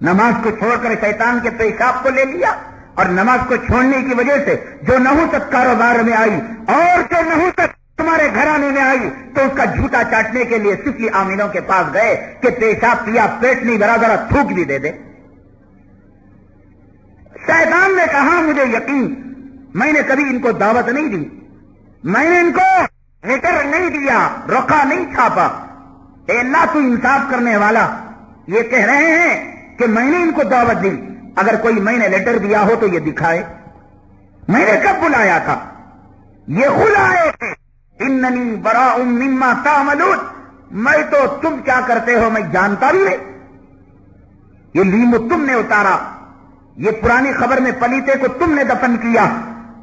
نماز کو چھوڑ کر شیطان کے پیشاب کو لے لیا، اور نماز کو چھوڑنے کی وجہ سے جو نحوست کاروبار میں آئی اور جو نحوست تمہارے گھرانے میں آئی، تو اس کا جھوٹا چاٹنے کے لیے سفلی عاملوں کے پاس گئے کہ پیشاب پیا، پیٹ نہیں بھرا، ذرا تھوک بھی دے دے. شیطان نے کہا مجھے یقین، میں نے کبھی ان کو دعوت نہیں دی، میں نے ان کو لیٹر نہیں دیا، رقعہ نہیں چھاپا. اے اللہ تو انصاف کرنے والا، یہ کہہ رہے ہیں کہ میں نے ان کو دعوت دی، اگر کوئی میں نے لیٹر دیا ہو تو یہ دکھائے. میں نے کب بلایا تھا؟ یہ خود آئے تھے. اننی براء مما تعملون، میں تو تم کیا کرتے ہو میں جانتا بھی نہیں. یہ لیمو تم نے اتارا، یہ پرانی خبر میں پلیتے کو تم نے دفن کیا،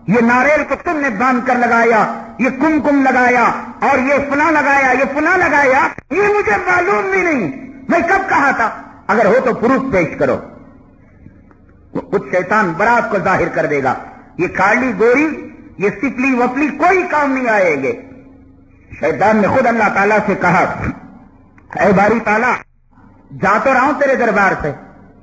یہ ناریل کو تم نے باندھ کر لگایا، یہ کم لگایا، اور یہ فلاں لگایا، یہ فلاں لگایا، یہ مجھے معلوم بھی نہیں، میں کب کہا تھا؟ اگر ہو تو پروف پیش کرو. کچھ شیطان برات کو ظاہر کر دے گا. یہ کالی گوری، یہ سپلی وپلی کوئی کام نہیں آئے گے. شیطان نے خود اللہ تعالیٰ سے کہا اے باری تعالیٰ، جا تو رہا ہوں تیرے دربار سے،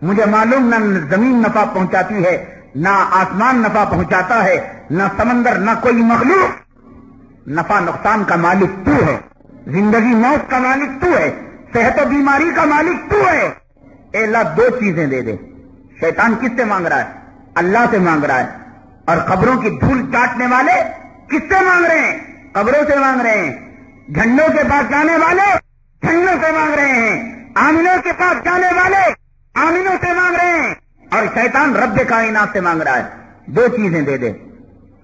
مجھے معلوم نہ زمین نفع پہنچاتی ہے، نہ آسمان نفع پہنچاتا ہے، نہ سمندر، نہ کوئی مخلوق. نفع نقصان کا مالک تو ہے، زندگی موت کا مالک تو ہے، صحت و بیماری کا مالک تو ہے. اے اللہ دو چیزیں دے دے. شیطان کس سے مانگ رہا ہے؟ اللہ سے مانگ رہا ہے. اور قبروں کی دھول چاٹنے والے کس سے مانگ رہے ہیں؟ قبروں سے مانگ رہے ہیں. جھنڈوں کے پاس جانے والے جھنڈوں سے مانگ رہے ہیں، آمینوں کے پاس جانے والے آمینوں سے مانگ رہے ہیں، اور شیطان رب کائنات سے مانگ رہا ہے. دو چیزیں دے دے.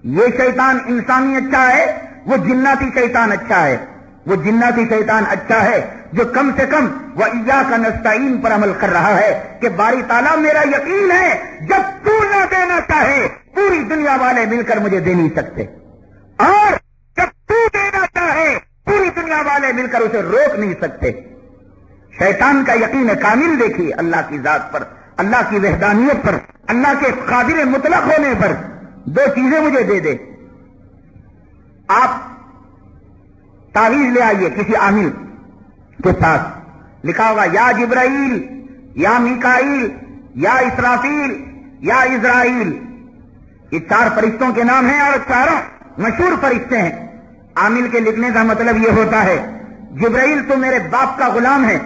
یہ شیطان انسانی اچھا ہے، وہ جناتی شیطان اچھا ہے. وہ جناتی شیطان اچھا ہے جو کم سے کم وَإِيَّاكَ نَسْتَعِينُ پر عمل کر رہا ہے کہ باری تعالیٰ میرا یقین ہے جب تو نہ دینا چاہے پوری دنیا والے مل کر مجھے دے نہیں سکتے، اور جب تو دینا چاہے پوری دنیا والے مل کر اسے روک نہیں سکتے. شیطان کا یقین کامل دیکھیے اللہ کی ذات پر، اللہ کی وحدانیت پر، اللہ کے قادر مطلق ہونے پر. دو چیزیں مجھے دے دے. آپ تعویذ لے آئیے کسی عامل کے پاس، لکھا ہوگا یا جبرائیل، یا میکائیل، یا اسرافیل، یا اسرائیل. یہ چار فرشتوں کے نام ہیں اور چاروں مشہور فرشتے ہیں. عامل کے لکھنے کا مطلب یہ ہوتا ہے جبرائیل تو میرے باپ کا غلام ہے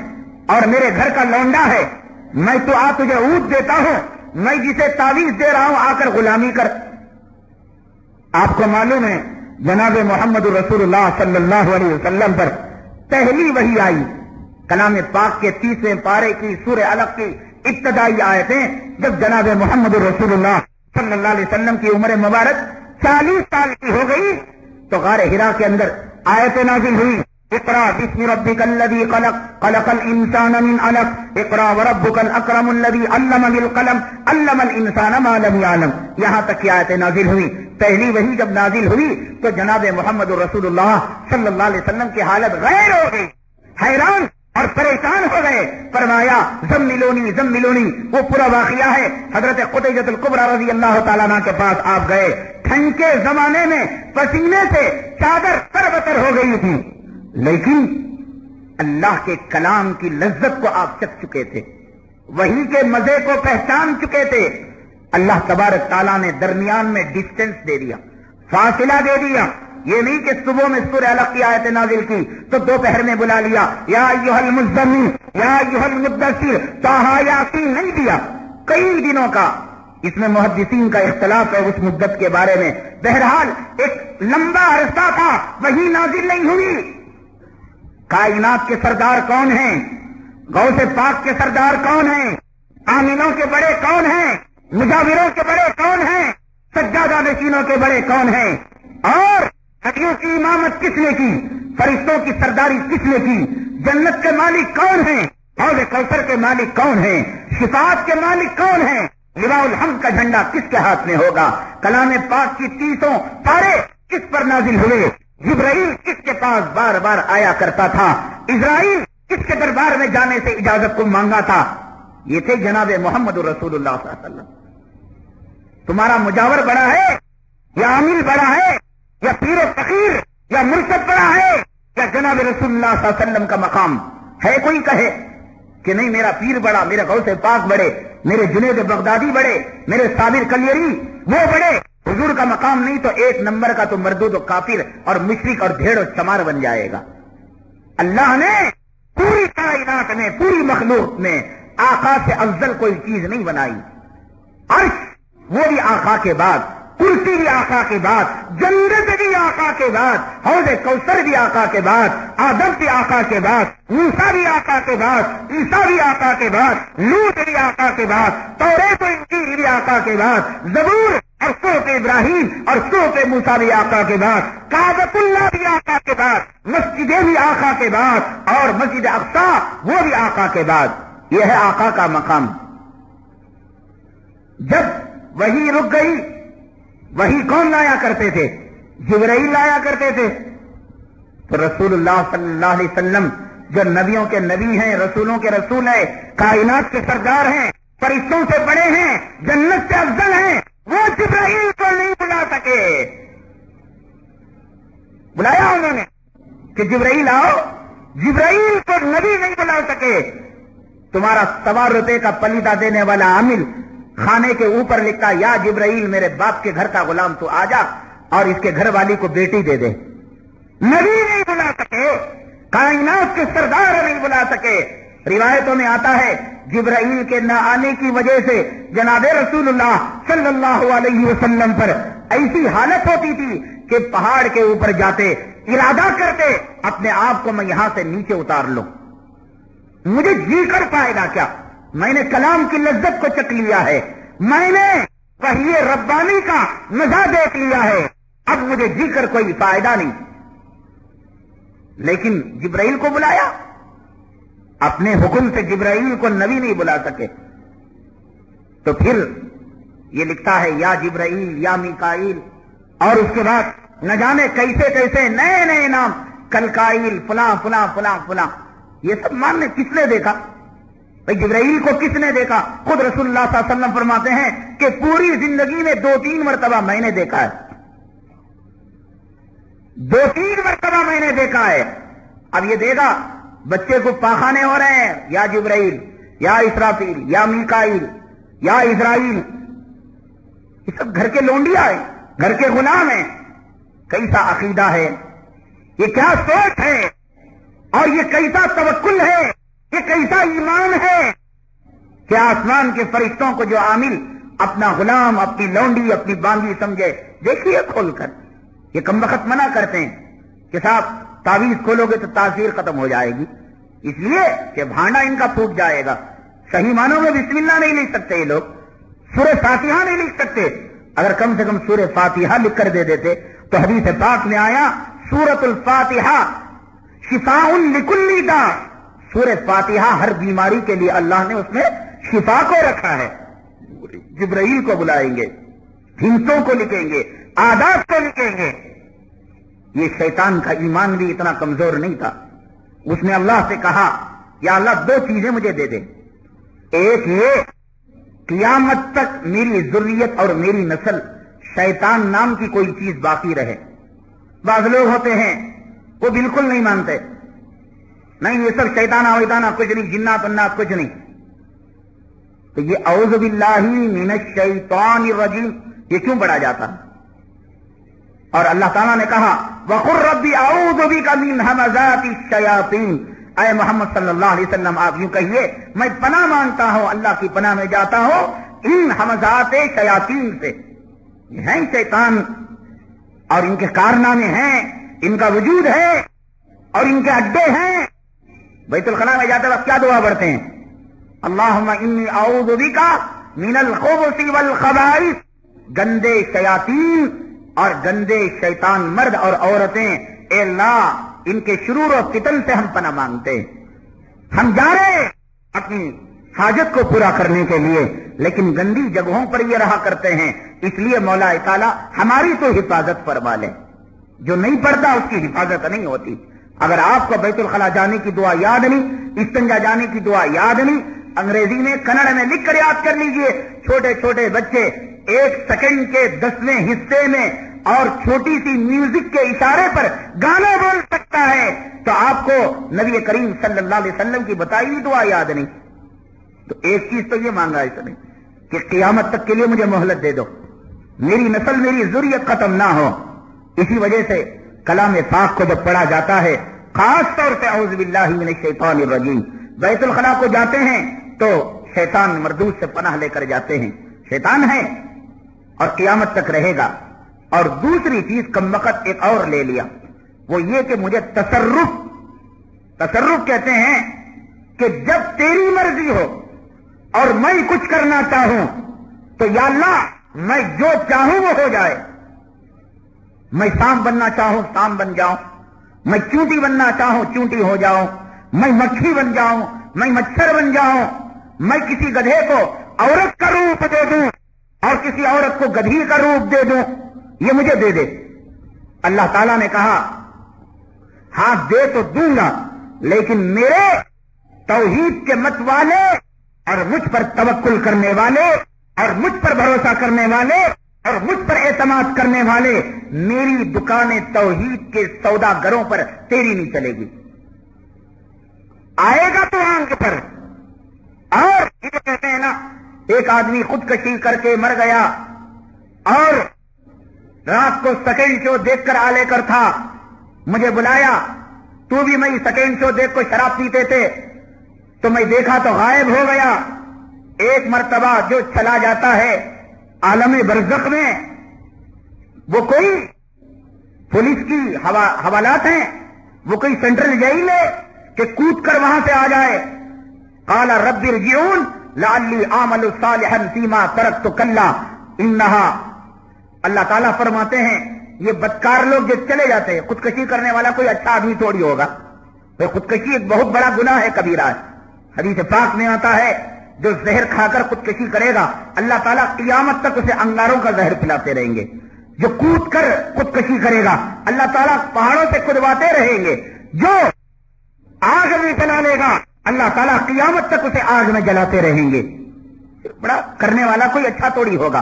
اور میرے گھر کا لونڈا ہے، میں تو تجھے اونٹ دیتا ہوں، میں جسے تعویذ دے رہا ہوں آ کر غلامی کر. آپ کو معلوم ہے جناب محمد رسول اللہ صلی اللہ علیہ وسلم پر پہلی وحی آئی کلام پاک کے 30ویں پارے کی سورہ علق کی ابتدائی آیتیں جب جناب محمد رسول اللہ صلی اللہ علیہ وسلم کی عمر مبارک 40 سال کی ہو گئی تو غار حرا کے اندر آیتیں نازل ہوئی اقرا بسم ربک الذی خلق خلق الانسان من علق اقرا وربک الاکرم الذی علم بالقلم علم الانسان ما لم يعلم. یہاں تک کی آیتیں نازل ہوئی. پہلی وحی جب نازل ہوئی تو جناب محمد رسول اللہ صلی اللہ علیہ وسلم کی حالت غیر ہو گئی, حیران اور پریشان ہو گئے. فرمایا زملونی زملونی. وہ پورا واقعہ ہے. حضرت قتیجۃ الکبریٰ رضی اللہ تعالیٰ عنہ کے پاس آپ گئے. ٹھنڈ کے زمانے میں پسینے سے چادر تربتر ہو گئی تھی, لیکن اللہ کے کلام کی لذت کو آپ چکھ چکے تھے, وحی کے مزے کو پہچان چکے تھے. اللہ تبارک تعالیٰ نے درمیان میں ڈسٹینس دے دیا, فاصلہ دے دیا. یہ نہیں کہ صبح میں سورہ علق کی آیت نازل کی تو دوپہر میں بلا لیا یا ایھا المزمل یا ایھا المدثر طٰہٰ یاسین, نہیں دیا. کئی دنوں کا اس میں محدثین کا اختلاف ہے اس مدت کے بارے میں. بہرحال ایک لمبا عرصہ تھا وحی نازل نہیں ہوئی. کائنات کے سردار کون ہیں؟ غوث پاک کے سردار کون ہیں؟ آمینوں کے بڑے کون ہیں؟ مجاوروں کے بڑے کون ہیں؟ سجادہ نشینوں کے بڑے کون ہیں؟ اور نبیوں کی امامت کس نے کی؟ فرشتوں کی سرداری کس نے کی؟ جنت کے مالک کون ہیں؟ حوض کوثر کے مالک کون ہیں؟ شفاعت کے مالک کون ہیں؟ لواء الحمد کا جھنڈا کس کے ہاتھ میں ہوگا؟ کلام پاک کی 30 پارے کس پر نازل ہوئے؟ جبرائیل کس کے پاس بار بار آیا کرتا تھا؟ اسرائیل کس کے دربار میں جانے سے اجازت کو مانگا تھا؟ یہ تھے جناب محمد رسول اللہ صلی اللہ علیہ وسلم. تمہارا مجاور بڑا ہے یا عامل بڑا ہے یا پیر و فقیر یا مرشد بڑا ہے یا جناب رسول اللہ صلی اللہ علیہ وسلم کا مقام ہے؟ کوئی کہے کہ نہیں میرا پیر بڑا, میرے غوث پاک بڑے, میرے جنید بغدادی بڑے, میرے صابر کلیری وہ بڑے. حضور کا مقام نہیں تو 1 نمبر کا تو مردود و کافر اور مشرک اور بھیڑ و چمار بن جائے گا. اللہ نے پوری کائنات میں پوری مخلوق میں آقا سے افضل کوئی چیز نہیں بنائی. عرش وہ بھی آقا کے بعد, کرسی بھی آقا کے بعد, جنت بھی آقا کے بعد, حوض کوثر بھی آقا کے بعد, آدم بھی آقا کے بعد, موسیٰ بھی آقا کے بعد, عیسیٰ بھی آقا کے بعد, لوط بھی آقا کے بعد, توریت و انجیل بھی آقا کے بعد, زبور اور صحف ابراہیم اور صحف موسیٰ بھی آقا کے بعد, کعبۃ اللہ بھی آقا کے بعد, مسجدیں بھی آقا کے بعد اور مسجد اقصیٰ وہ بھی آقا کے بعد. یہ ہے آقا کا مقام. جب وحی رک گئی, وحی کون لایا کرتے تھے؟ جبرائیل لایا کرتے تھے. تو رسول اللہ صلی اللہ علیہ وسلم جو نبیوں کے نبی ہیں, رسولوں کے رسول ہیں, کائنات کے سردار ہیں, فرشتوں سے بڑے ہیں, جنت سے افضل ہیں, وہ جبرائیل کو نہیں بلا سکے. بلایا انہوں نے کہ جبرائیل آؤ, جبرائیل کو نبی نہیں بلا سکے. تمہارا 100 روپے کا پلیدہ دینے والا عامل کھانے کے اوپر لکھتا یا جبرائیل میرے باپ کے گھر کا غلام تو آ جا اور اس کے گھر والی کو بیٹی دے دے. نبی نہیں بلا سکے, کائنات کے سردار نہیں بلا سکے. روایتوں میں آتا ہے جبرائیل کے نہ آنے کی وجہ سے جناب رسول اللہ صلی اللہ علیہ وسلم پر ایسی حالت ہوتی تھی کہ پہاڑ کے اوپر جاتے, ارادہ کرتے اپنے آپ کو میں یہاں سے نیچے اتار لوں, مجھے جی کر پائے گا کیا؟ میں نے کلام کی لذت کو چکھ لیا ہے, میں نے وحی ربانی کا مزہ دیکھ لیا ہے, اب مجھے جی کر کوئی فائدہ نہیں. لیکن جبرائیل کو بلایا, اپنے حکم سے جبرائیل کو نبی نہیں بلا سکے. تو پھر یہ لکھتا ہے یا جبرائیل یا میکائیل, اور اس کے بعد نہ جانے کیسے کیسے نئے نئے نام, کلکائیل, فلاں فلاں فلاں فلاں. یہ سب ماننے کس نے دیکھا؟ بھائی جبرائیل کو کس نے دیکھا؟ خود رسول اللہ صلی اللہ علیہ وسلم فرماتے ہیں کہ پوری زندگی میں 2-3 مرتبہ میں نے دیکھا ہے, 2-3 مرتبہ میں نے دیکھا ہے. اب یہ دیکھا بچے کو پاخانے ہو رہے ہیں, یا جبرائیل یا اسرافیل یا میکائیل یا اسرائیل, یہ سب گھر کے لونڈیا ہیں, گھر کے غلام ہیں. کیسا عقیدہ ہے, یہ کیا سوچ ہے, اور یہ کیسا توکل ہے, یہ کیسا ایمان ہے کہ آسمان کے فرشتوں کو جو عامل اپنا غلام, اپنی لونڈی, اپنی بانگی سمجھے. دیکھیے کھول کر, یہ کم وقت منع کرتے ہیں کہ صاحب تعویذ کھولو گے تو تاثیر ختم ہو جائے گی, اس لیے کہ بھانڈا ان کا پھوٹ جائے گا. صحیح معنوں میں بسم اللہ نہیں لکھ سکتے یہ لوگ, سورہ فاتحہ نہیں لکھ سکتے. اگر کم سے کم سورہ فاتحہ لکھ کر دے دیتے تو حدیث پاک میں آیا سورۃ الفاتحہ شفاء لکل داء، سورہ فاتحہ ہر بیماری کے لیے اللہ نے اس میں شفا کو رکھا ہے۔ جبرائیل کو بلائیں گے، ہنسوں کو لکھیں گے، عادات کو لکھیں گے۔ یہ شیطان کا ایمان بھی اتنا کمزور نہیں تھا، اس نے اللہ سے کہا یا اللہ 2 چیزیں مجھے دے دے، ایک یہ قیامت تک میری ذریت اور میری نسل شیطان نام کی کوئی چیز باقی رہے۔ بعض لوگ ہوتے ہیں وہ بالکل نہیں مانتے، نہیں یہ سب شیطانہ ویطانہ کچھ نہیں، جنات انات کچھ نہیں۔ تو یہ اعوذ باللہ من الشیطان الرجیم یہ کیوں پڑھا جاتا؟ اور اللہ تعالیٰ نے کہا وَقُلْ رَبِّ أَعُوذُ بِكَ مِنْ ہَمَزَاتِ الشَّيَاطِينِ، اے محمد صلی اللہ علیہ وسلم آپ یوں کہیے میں پناہ مانگتا ہوں، اللہ کی پناہ میں جاتا ہوں ان ہمزات شیاطین سے۔ یہ ہیں شیطان اور ان کے کارنامے ہیں، ان کا وجود ہے اور ان کے اڈے ہیں۔ بیت الخلاء میں جاتے وقت کیا دعا پڑھتے ہیں؟ اللہم انی اعوذ بک من الخبث والخبائث، گندے شیاطین اور گندے شیطان مرد اور عورتیں، اے اللہ ان کے شرور و فتن سے ہم پناہ مانگتے ہیں۔ ہم جا رہے اپنی حاجت کو پورا کرنے کے لیے، لیکن گندی جگہوں پر یہ رہا کرتے ہیں، اس لیے مولا تعالیٰ ہماری تو حفاظت فرما لے۔ جو نہیں پڑھتا اس کی حفاظت نہیں ہوتی۔ اگر آپ کو بیت الخلاء جانے کی دعا یاد نہیں، استنجا جانے کی دعا یاد نہیں، انگریزی میں کنڑ میں لکھ کر یاد کر لیجئے۔ چھوٹے چھوٹے بچے 1 سیکنڈ کے 10ویں حصے میں اور چھوٹی سی میوزک کے اشارے پر گانا بول سکتا ہے، تو آپ کو نبی کریم صلی اللہ علیہ وسلم کی بتائی ہوئی دعا یاد نہیں۔ تو ایک چیز تو یہ مانگا اس نے کہ قیامت تک کے لیے مجھے مہلت دے دو، میری نسل میری ذریت ختم نہ ہو۔ اسی وجہ سے کلام پاک کو جب پڑھا جاتا ہے، خاص طور سے اعوذ باللہ من الشیطان الرجیم، بیت الخلاء کو جاتے ہیں تو شیطان مردود سے پناہ لے کر جاتے ہیں۔ شیطان ہے اور قیامت تک رہے گا۔ اور دوسری چیز کم وقت ایک اور لے لیا، وہ یہ کہ مجھے تصرف کہتے ہیں کہ جب تیری مرضی ہو اور میں کچھ کرنا چاہوں تو یا اللہ میں جو چاہوں وہ ہو جائے۔ میں سانپ بننا چاہوں سانپ بن جاؤں، میں چونٹی بننا چاہوں چونٹی ہو جاؤں، میں مکھی بن جاؤں، میں مچھر بن جاؤں، میں کسی گدھے کو عورت کا روپ دے دوں اور کسی عورت کو گدھی کا روپ دے دوں، یہ مجھے دے دے۔ اللہ تعالیٰ نے کہا ہاں دے تو دوں گا، لیکن میرے توحید کے مت والے اور مجھ پر توکل کرنے والے اور مجھ پر بھروسہ کرنے والے اور مجھ پر اعتماد کرنے والے، میری دکان توحید کے سوداگروں پر تیری نہیں چلے گی۔ آئے گا تو آنکھ پر۔ اور یہ کہتے ہیں نا، ایک آدمی خودکشی کر کے مر گیا اور رات کو سیکنڈ شو دیکھ کر آلے کر تھا، مجھے بلایا، تو بھی میں سیکنڈ شو دیکھ کو شراب پیتے تھے تو میں دیکھا تو غائب ہو گیا۔ ایک مرتبہ جو چلا جاتا ہے عالم برزخ میں، وہ کوئی پولیس کی حوالات ہیں، وہ کوئی سینٹرل جیل ہے کہ کود کر وہاں سے آ جائے۔ قال رب ارجعون لعلی اعمل صالحا فیما ترکت کلا انہا، اللہ تعالیٰ فرماتے ہیں یہ بدکار لوگ جو چلے جاتے ہیں، خودکشی کرنے والا کوئی اچھا آدمی تھوڑی ہوگا، تو خودکشی ایک بہت بڑا گناہ ہے، کبیرہ ہے۔ حدیث پاک میں آتا ہے جو زہر کھا کر خودکشی کرے گا اللہ تعالیٰ قیامت تک اسے انگاروں کا زہر پلاتے رہیں گے۔ جو کود کر خودکشی کرے گا اللہ تعالیٰ پہاڑوں سے کھدواتے رہیں گے۔ جو آگ میں جلا لے گا اللہ تعالیٰ قیامت تک اسے آگ میں جلاتے رہیں گے۔ بڑا کرنے والا کوئی اچھا توڑی ہوگا۔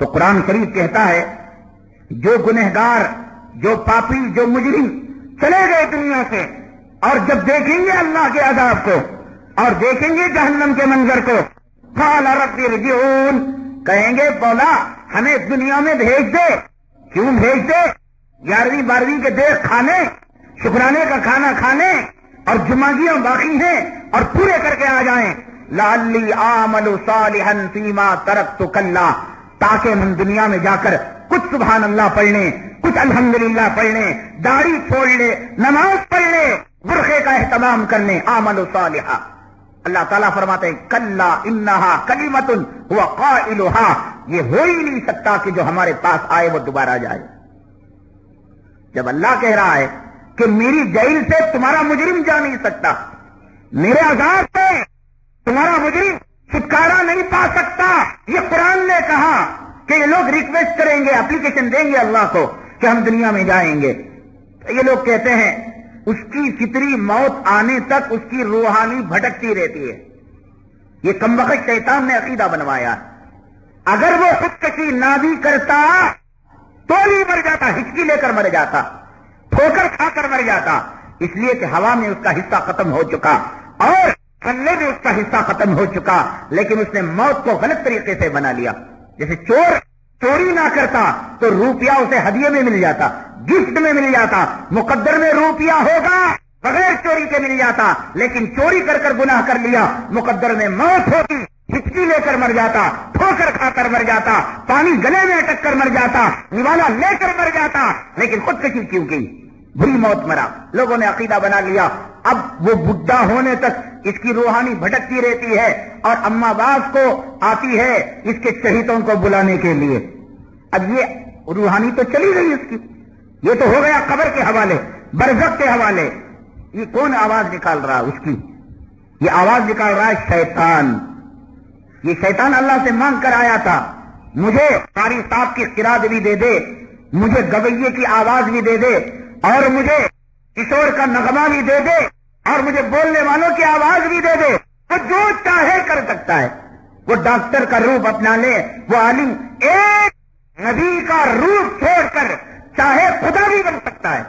تو قرآن شریف کہتا ہے جو گنہگار، جو پاپی، جو مجرم چلے گئے دنیا سے، اور جب دیکھیں گے اللہ کے عذاب کو اور دیکھیں گے جہنم کے منظر کو، قال رب ارجعون، کہیں گے مولا ہمیں دنیا میں بھیج دے۔ کیوں بھیج دے؟ 11ویں 12ویں کے دیکھ کھانے، شکرانے کا کھانا کھانے، اور جمعگیاں باقی ہیں اور پورے کر کے آ جائیں۔ لعلی اعمل صالحا فیما ترکت کلا، تاکہ من دنیا میں جا کر کچھ سبحان اللہ پڑھ لیں، کچھ الحمدللہ پڑھ لیں، داڑھی چھوڑ لے، نماز پڑھ لے، برقعے کا اہتمام کر لیں، اعمل صالحا۔ اللہ تعالیٰ فرماتے ہیں کلا انہا کلمۃ هو قائلها، یہ ہو ہی نہیں سکتا کہ جو ہمارے پاس آئے وہ دوبارہ جائے۔ جب اللہ کہہ رہا ہے کہ میری جیل سے تمہارا مجرم جا نہیں سکتا، میرے عذاب سے تمہارا مجرم چھٹکارا نہیں پا سکتا۔ یہ قرآن نے کہا کہ یہ لوگ ریکویسٹ کریں گے، اپلیکیشن دیں گے اللہ کو کہ ہم دنیا میں جائیں گے۔ یہ لوگ کہتے ہیں اس کی فطری موت آنے تک اس کی روحانی بھٹکتی رہتی ہے۔ یہ کمبخت شیطان نے عقیدہ بنوایا۔ اگر وہ خودکشی نہ بھی کرتا تو بھی مر جاتا، ہچکی لے کر مر جاتا، ٹھوکر کھا کر مر جاتا، اس لیے کہ ہوا میں اس کا حصہ ختم ہو چکا اور پلے میں اس کا حصہ ختم ہو چکا، لیکن اس نے موت کو غلط طریقے سے بنا لیا۔ جیسے چور چوری نہ کرتا تو روپیہ اسے ہدیے میں مل جاتا، گفٹ میں مل جاتا، مقدر میں روپیہ ہوگا بغیر چوری کے مل جاتا، لیکن چوری کر کر گناہ کر لیا، مقدر میں موت ہوتی، ہچکی لے کر مر جاتا، ٹھوکر کھا کر مر جاتا، پانی گلے میں اٹک کر مر جاتا، نوالا لے کر مر جاتا، لیکن خودکشی کیوں کی؟ بری موت مرا۔ لوگوں نے عقیدہ بنا لیا اب وہ بڈھا ہونے تک اس کی روحانی بھٹکتی رہتی ہے اور اما باز کو آتی ہے اس کے چہیتوں کو بلانے کے لیے۔ اب یہ روحانی تو چلی گئی اس کی، یہ تو ہو گیا قبر کے حوالے، برزخ کے حوالے۔ یہ کون آواز نکال رہا اس کی؟ یہ آواز نکال رہا ہے شیطان۔ یہ شیطان اللہ سے مانگ کر آیا تھا، مجھے قاری صاحب کی قرات بھی دے دے، مجھے گویے کی آواز بھی دے دے، اور مجھے کشور کا نغمہ بھی دے دے، اور مجھے بولنے والوں کی آواز بھی دے دے۔ وہ جو چاہے کر سکتا ہے۔ وہ ڈاکٹر کا روپ اپنا لے، وہ عالم ایک نبی کا روپ چھوڑ کر چاہے خدا بھی بن سکتا ہے،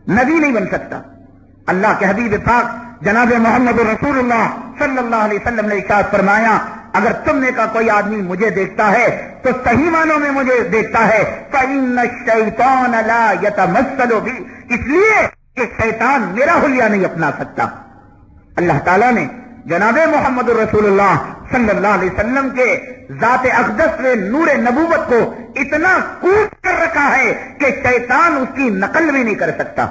نبی نہیں بن سکتا۔ اللہ کے حبیب پاک جناب محمد رسول اللہ صلی اللہ علیہ وسلم نے ارشاد فرمایا، اگر تم نے کا کوئی آدمی مجھے دیکھتا ہے تو صحیح معنوں میں مجھے دیکھتا ہے، فَإِنَّ الشَّيْطَانَ لَا يَتَمَثَّلُ بِي، اس لیے کہ شیطان میرا حلیہ نہیں اپنا سکتا۔ اللہ تعالیٰ نے جناب محمد رسول اللہ صلی اللہ علیہ وسلم کے ذات اقدس میں نور نبوت کو اتنا کوٹ کر رکھا ہے کہ شیطان اس کی نقل بھی نہیں کر سکتا۔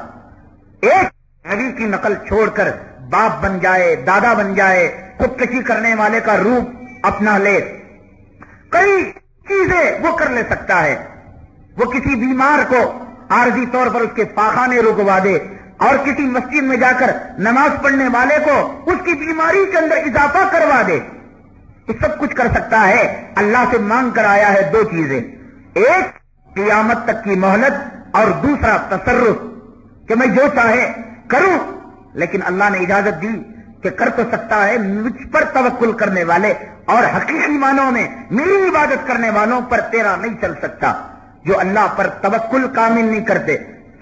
ایک نبی کی نقل چھوڑ کر باپ بن جائے، دادا بن جائے، خودکشی کرنے والے کا روپ اپنا لے، کئی چیزیں وہ کر لے سکتا ہے۔ وہ کسی بیمار کو عارضی طور پر اس کے پاخانے رکوا دے اور کسی مسجد میں جا کر نماز پڑھنے والے کو اس کی بیماری کے اندر اضافہ کروا دے، یہ سب کچھ کر سکتا ہے۔ اللہ سے مانگ کر آیا ہے دو چیزیں، ایک قیامت تک کی مہلت اور دوسرا تصرف، کہ میں جو چاہے کروں، لیکن اللہ نے اجازت دی کہ کر تو سکتا ہے، مجھ پر توکل کرنے والے اور حقیقی معنوں میں میری عبادت کرنے والوں پر تیرا نہیں چل سکتا۔ جو اللہ پر توکل کامل نہیں کرتے،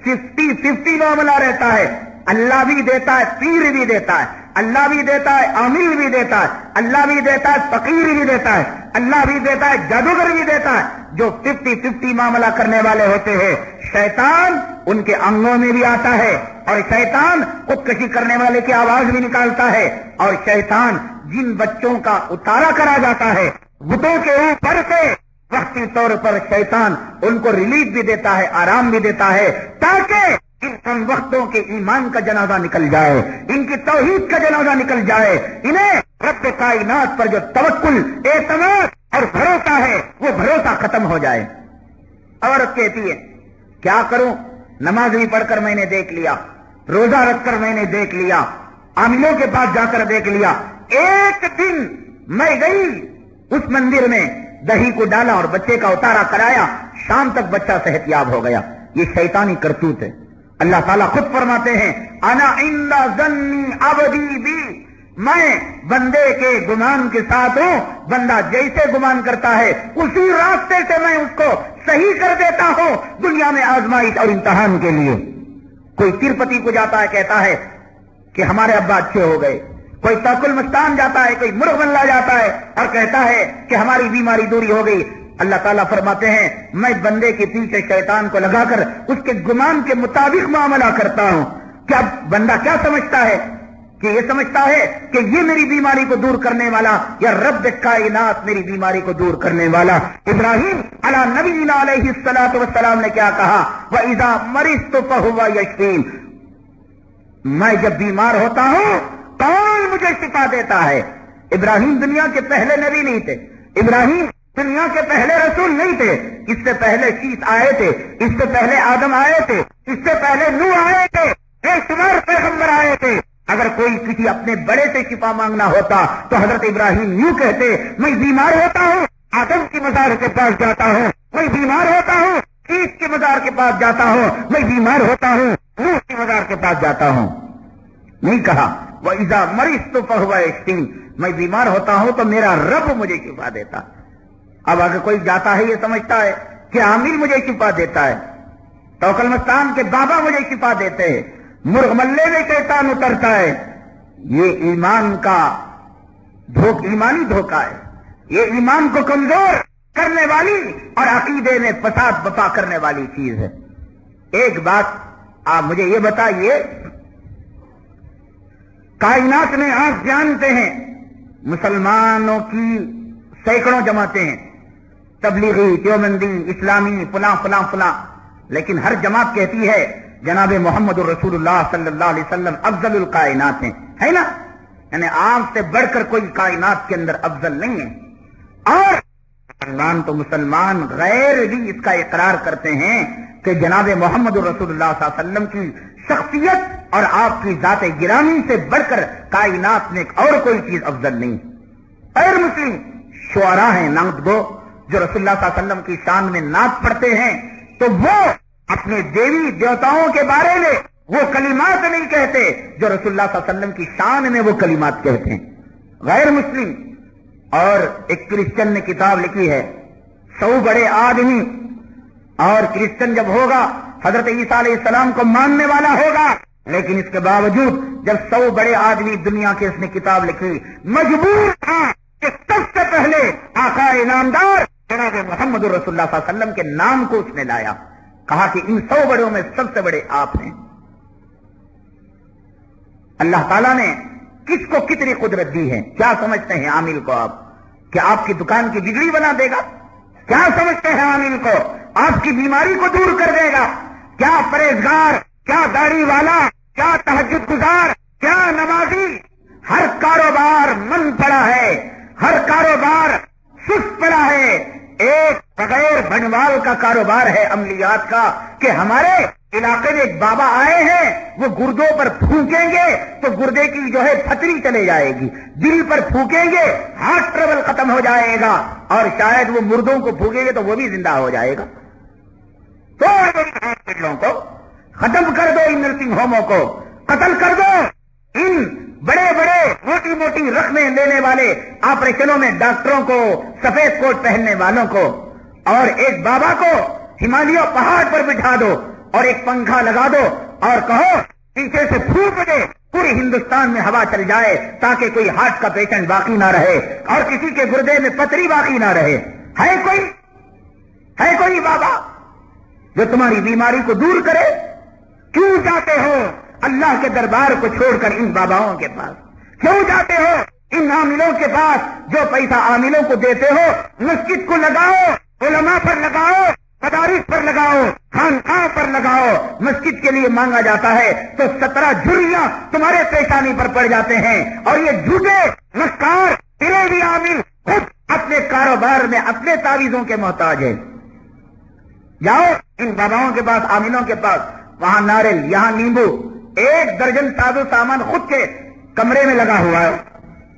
50-50 معاملہ رہتا ہے، اللہ بھی دیتا ہے، پیر بھی دیتا ہے، اللہ بھی دیتا ہے، عامل بھی دیتا ہے، اللہ بھی دیتا ہے، فقیر بھی دیتا ہے، اللہ بھی دیتا ہے، جادوگر بھی دیتا ہے۔ جو 50-50 معاملہ کرنے والے ہوتے ہیں، شیطان ان کے انگوں میں بھی آتا ہے، اور شیطان خودکشی کرنے والے کی آواز بھی نکالتا ہے، اور شیطان جن بچوں کا اتارا کرا جاتا ہے بتوں کے اوپر سے، وقتی طور پر شیطان ان کو ریلیف بھی دیتا ہے، آرام بھی دیتا ہے، تاکہ ان وقتوں کے ایمان کا جنازہ نکل جائے، ان کی توحید کا جنازہ نکل جائے، انہیں رب کائنات پر جو توکل، اعتماد اور بھروسہ ہے وہ بھروسہ ختم ہو جائے۔ عورت کہتی ہے کیا کروں، نماز بھی پڑھ کر میں نے دیکھ لیا، روزہ رکھ کر میں نے دیکھ لیا، عاملوں کے پاس جا کر دیکھ لیا، ایک دن میں گئی اس مندر میں، دہی کو ڈالا اور بچے کا اتارا کرایا، شام تک بچہ صحت یاب ہو گیا۔ یہ شیطانی کرتوت ہے۔ اللہ تعالیٰ خود فرماتے ہیں انا عند ظن عبدی بی، میں بندے کے گمان کے ساتھ ہوں، بندہ جیسے گمان کرتا ہے اسی راستے سے میں اس کو صحیح کر دیتا ہوں دنیا میں آزمائش اور امتحان کے لیے۔ کوئی تروپتی کو جاتا ہے کہتا ہے کہ ہمارے ابا اچھے ہو گئے، کوئی توکل مستان جاتا ہے، کوئی مرغ ملا جاتا ہے اور کہتا ہے کہ ہماری بیماری دوری ہو گئی۔ اللہ تعالیٰ فرماتے ہیں میں بندے کے پیچھے شیطان کو لگا کر اس کے گمان کے مطابق معاملہ کرتا ہوں۔ کیا بندہ کیا سمجھتا ہے کہ یہ سمجھتا ہے کہ یہ میری بیماری کو دور کرنے والا یا رب کائنات میری بیماری کو دور کرنے والا؟ ابراہیم علی نبینا علیہ الصلوۃ والسلام نے کیا کہا، وَإِذَا مَرِضْتُ فَهُوَ يَشْفِينِ، میں جب بیمار ہوتا ہوں کون مجھے شفا دیتا ہے؟ ابراہیم دنیا کے پہلے نبی نہیں تھے، ابراہیم دنیا کے پہلے رسول نہیں تھے، اس سے پہلے شیس آئے تھے، اس سے پہلے آدم آئے تھے، اس سے پہلے نوح آئے تھے، بے شمار پیغمبر آئے تھے۔ اگر کوئی کسی اپنے بڑے سے شفا مانگنا ہوتا تو حضرت ابراہیم یوں کہتے، میں بیمار ہوتا ہوں آدم کی مزار کے پاس جاتا ہوں، میں بیمار ہوتا ہوں شیس کی مزار کے پاس جاتا ہوں، میں بیمار ہوتا ہوں نوح کی مزار کے پاس جاتا ہوں۔ نہیں کہا وَإِذَا مَرِضْتُ فَهُوَ يَشْفِينِ، میں بیمار ہوتا ہوں تو میرا رب مجھے شفا دیتا۔ اب اگر کوئی جاتا ہے یہ سمجھتا ہے کہ عامل مجھے شفا دیتا ہے، توکل مستان کے بابا مجھے شفا دیتے ہیں، مرغ ملے میں شیطان اترتا ہے، یہ ایمان کا ایمانی دھوکہ ہے، یہ ایمان کو کمزور کرنے والی اور عقیدے میں فساد بپا کرنے والی چیز ہے۔ ایک بات آپ مجھے یہ بتائیے، کائنات میں آپ جانتے ہیں مسلمانوں کی سینکڑوں جماعتیں ہیں، تبلیغی، دیوبندی، اسلامی، فلاں فلاں فلاں، لیکن ہر جماعت کہتی ہے جناب محمد الرسول اللہ صلی اللہ علیہ وسلم افضل الکائنات ہیں، ہے نا؟ یعنی آپ سے بڑھ کر کوئی کائنات کے اندر افضل نہیں ہے۔ اور مسلمان تو مسلمان غیر بھی اس کا اقرار کرتے ہیں کہ جناب محمد الرسول اللہ صلی اللہ علیہ وسلم کی شخصیت اور آپ کی ذات گرامی سے بڑھ کر کائنات میں اور کوئی چیز افضل نہیں۔ غیر مسلم شعراء ہیں، نعت گو، جو رسول اللہ صلی اللہ علیہ وسلم کی شان میں نعت پڑھتے ہیں تو وہ اپنے دیوی دیوتاؤں کے بارے میں وہ کلمات نہیں کہتے جو رسول اللہ صلی اللہ علیہ وسلم کی شان میں وہ کلمات کہتے ہیں۔ غیر مسلم اور ایک کرسچن نے کتاب لکھی ہے 100 بڑے آدمی، اور کرسچن جب ہوگا حضرت عیسیٰ علیہ السلام کو ماننے والا ہوگا، لیکن اس کے باوجود جب 100 بڑے آدمی دنیا کے اس نے کتاب لکھی، مجبور تھا کہ سب سے پہلے آقا انعامدار جناب محمد رسول اللہ صلی اللہ علیہ وسلم کے نام کو اس نے لایا، کہا کہ ان 100 بڑوں میں سب سے بڑے آپ ہیں۔ اللہ تعالیٰ نے کس کو کتنی قدرت دی ہے؟ کیا سمجھتے ہیں عامل کو آپ کہ آپ کی دکان کی بگڑی بنا دے گا؟ کیا سمجھتے ہیں عامل کو آپ کی بیماری کو دور کر دے گا؟ کیا پرہیزگار، کیا داڑھی والا، کیا تہجد گزار، کیا نمازی، ہر کاروبار من پڑا ہے، ہر کاروبار سست پڑا ہے۔ ایک بغیر بنوال کا کاروبار ہے عملیات کا کہ ہمارے علاقے میں ایک بابا آئے ہیں، وہ گردوں پر پھونکیں گے تو گردے کی جو ہے پھتری چلے جائے گی، دل پر پھونکیں گے ہارٹ ٹربل ختم ہو جائے گا، اور شاید وہ مردوں کو پھونکیں گے تو وہ بھی زندہ ہو جائے گا۔ تو ہاسپٹلوں کو ختم کر دو، ان نرسنگ ہوموں کو قتل کر دو، ان بڑے بڑے موٹی موٹی رقمیں لینے والے آپریشنوں میں ڈاکٹروں کو، سفید کوٹ پہننے والوں کو، اور ایک بابا کو ہمالیہ پہاڑ پر بٹھا دو اور ایک پنکھا لگا دو اور کہو پیچھے سے پھونک دے، پورے ہندوستان میں ہوا چل جائے تاکہ کوئی ہارٹ کا پیشنٹ باقی نہ رہے اور کسی کے گردے میں پتری باقی نہ رہے۔ ہے کوئی بابا جو تمہاری بیماری کو دور کرے؟ کیوں جاتے ہو اللہ کے دربار کو چھوڑ کر ان باباؤں کے پاس؟ کیوں جاتے ہو ان عاملوں کے پاس جو پیسہ عاملوں کو دیتے ہو؟ مسجد کو لگاؤ، علماء پر لگاؤ، مدارس پر لگاؤ، خانقاہ پر لگاؤ۔ مسجد کے لیے مانگا جاتا ہے تو 17 جھریاں تمہارے پیشانی پر پڑ جاتے ہیں، اور یہ جھوٹے مکار بھی عامل خود اپنے کاروبار میں اپنے تعویذوں کے محتاج ہیں۔ جاؤ ان باباؤں کے پاس، عاملوں کے پاس، وہاں ناریل، یہاں نیمبو، 1 درجن ساز و سامان خود کے کمرے میں لگا ہوا ہے۔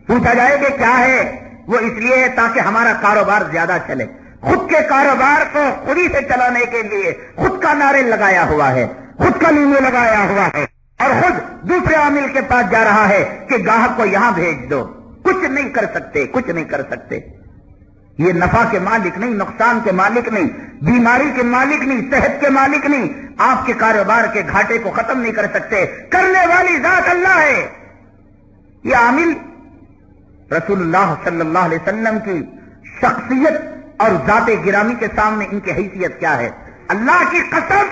پوچھا جائے کہ کیا ہے؟ وہ اس لیے ہے تاکہ ہمارا کاروبار زیادہ چلے۔ خود کے کاروبار کو خود ہی سے چلانے کے لیے خود کا ناریل لگایا ہوا ہے، خود کا نیمبو لگایا ہوا ہے، اور خود دوسرے عامل کے پاس جا رہا ہے کہ گاہک کو یہاں بھیج دو۔ کچھ نہیں کر سکتے، کچھ نہیں کر سکتے۔ یہ نفع کے مالک نہیں، نقصان کے مالک نہیں، بیماری کے مالک نہیں، صحت کے مالک نہیں، آپ کے کاروبار کے گھاٹے کو ختم نہیں کر سکتے۔ کرنے والی ذات اللہ ہے۔ یہ عامل رسول اللہ صلی اللہ علیہ وسلم کی شخصیت اور ذات گرامی کے سامنے ان کی حیثیت کیا ہے؟ اللہ کی قسم،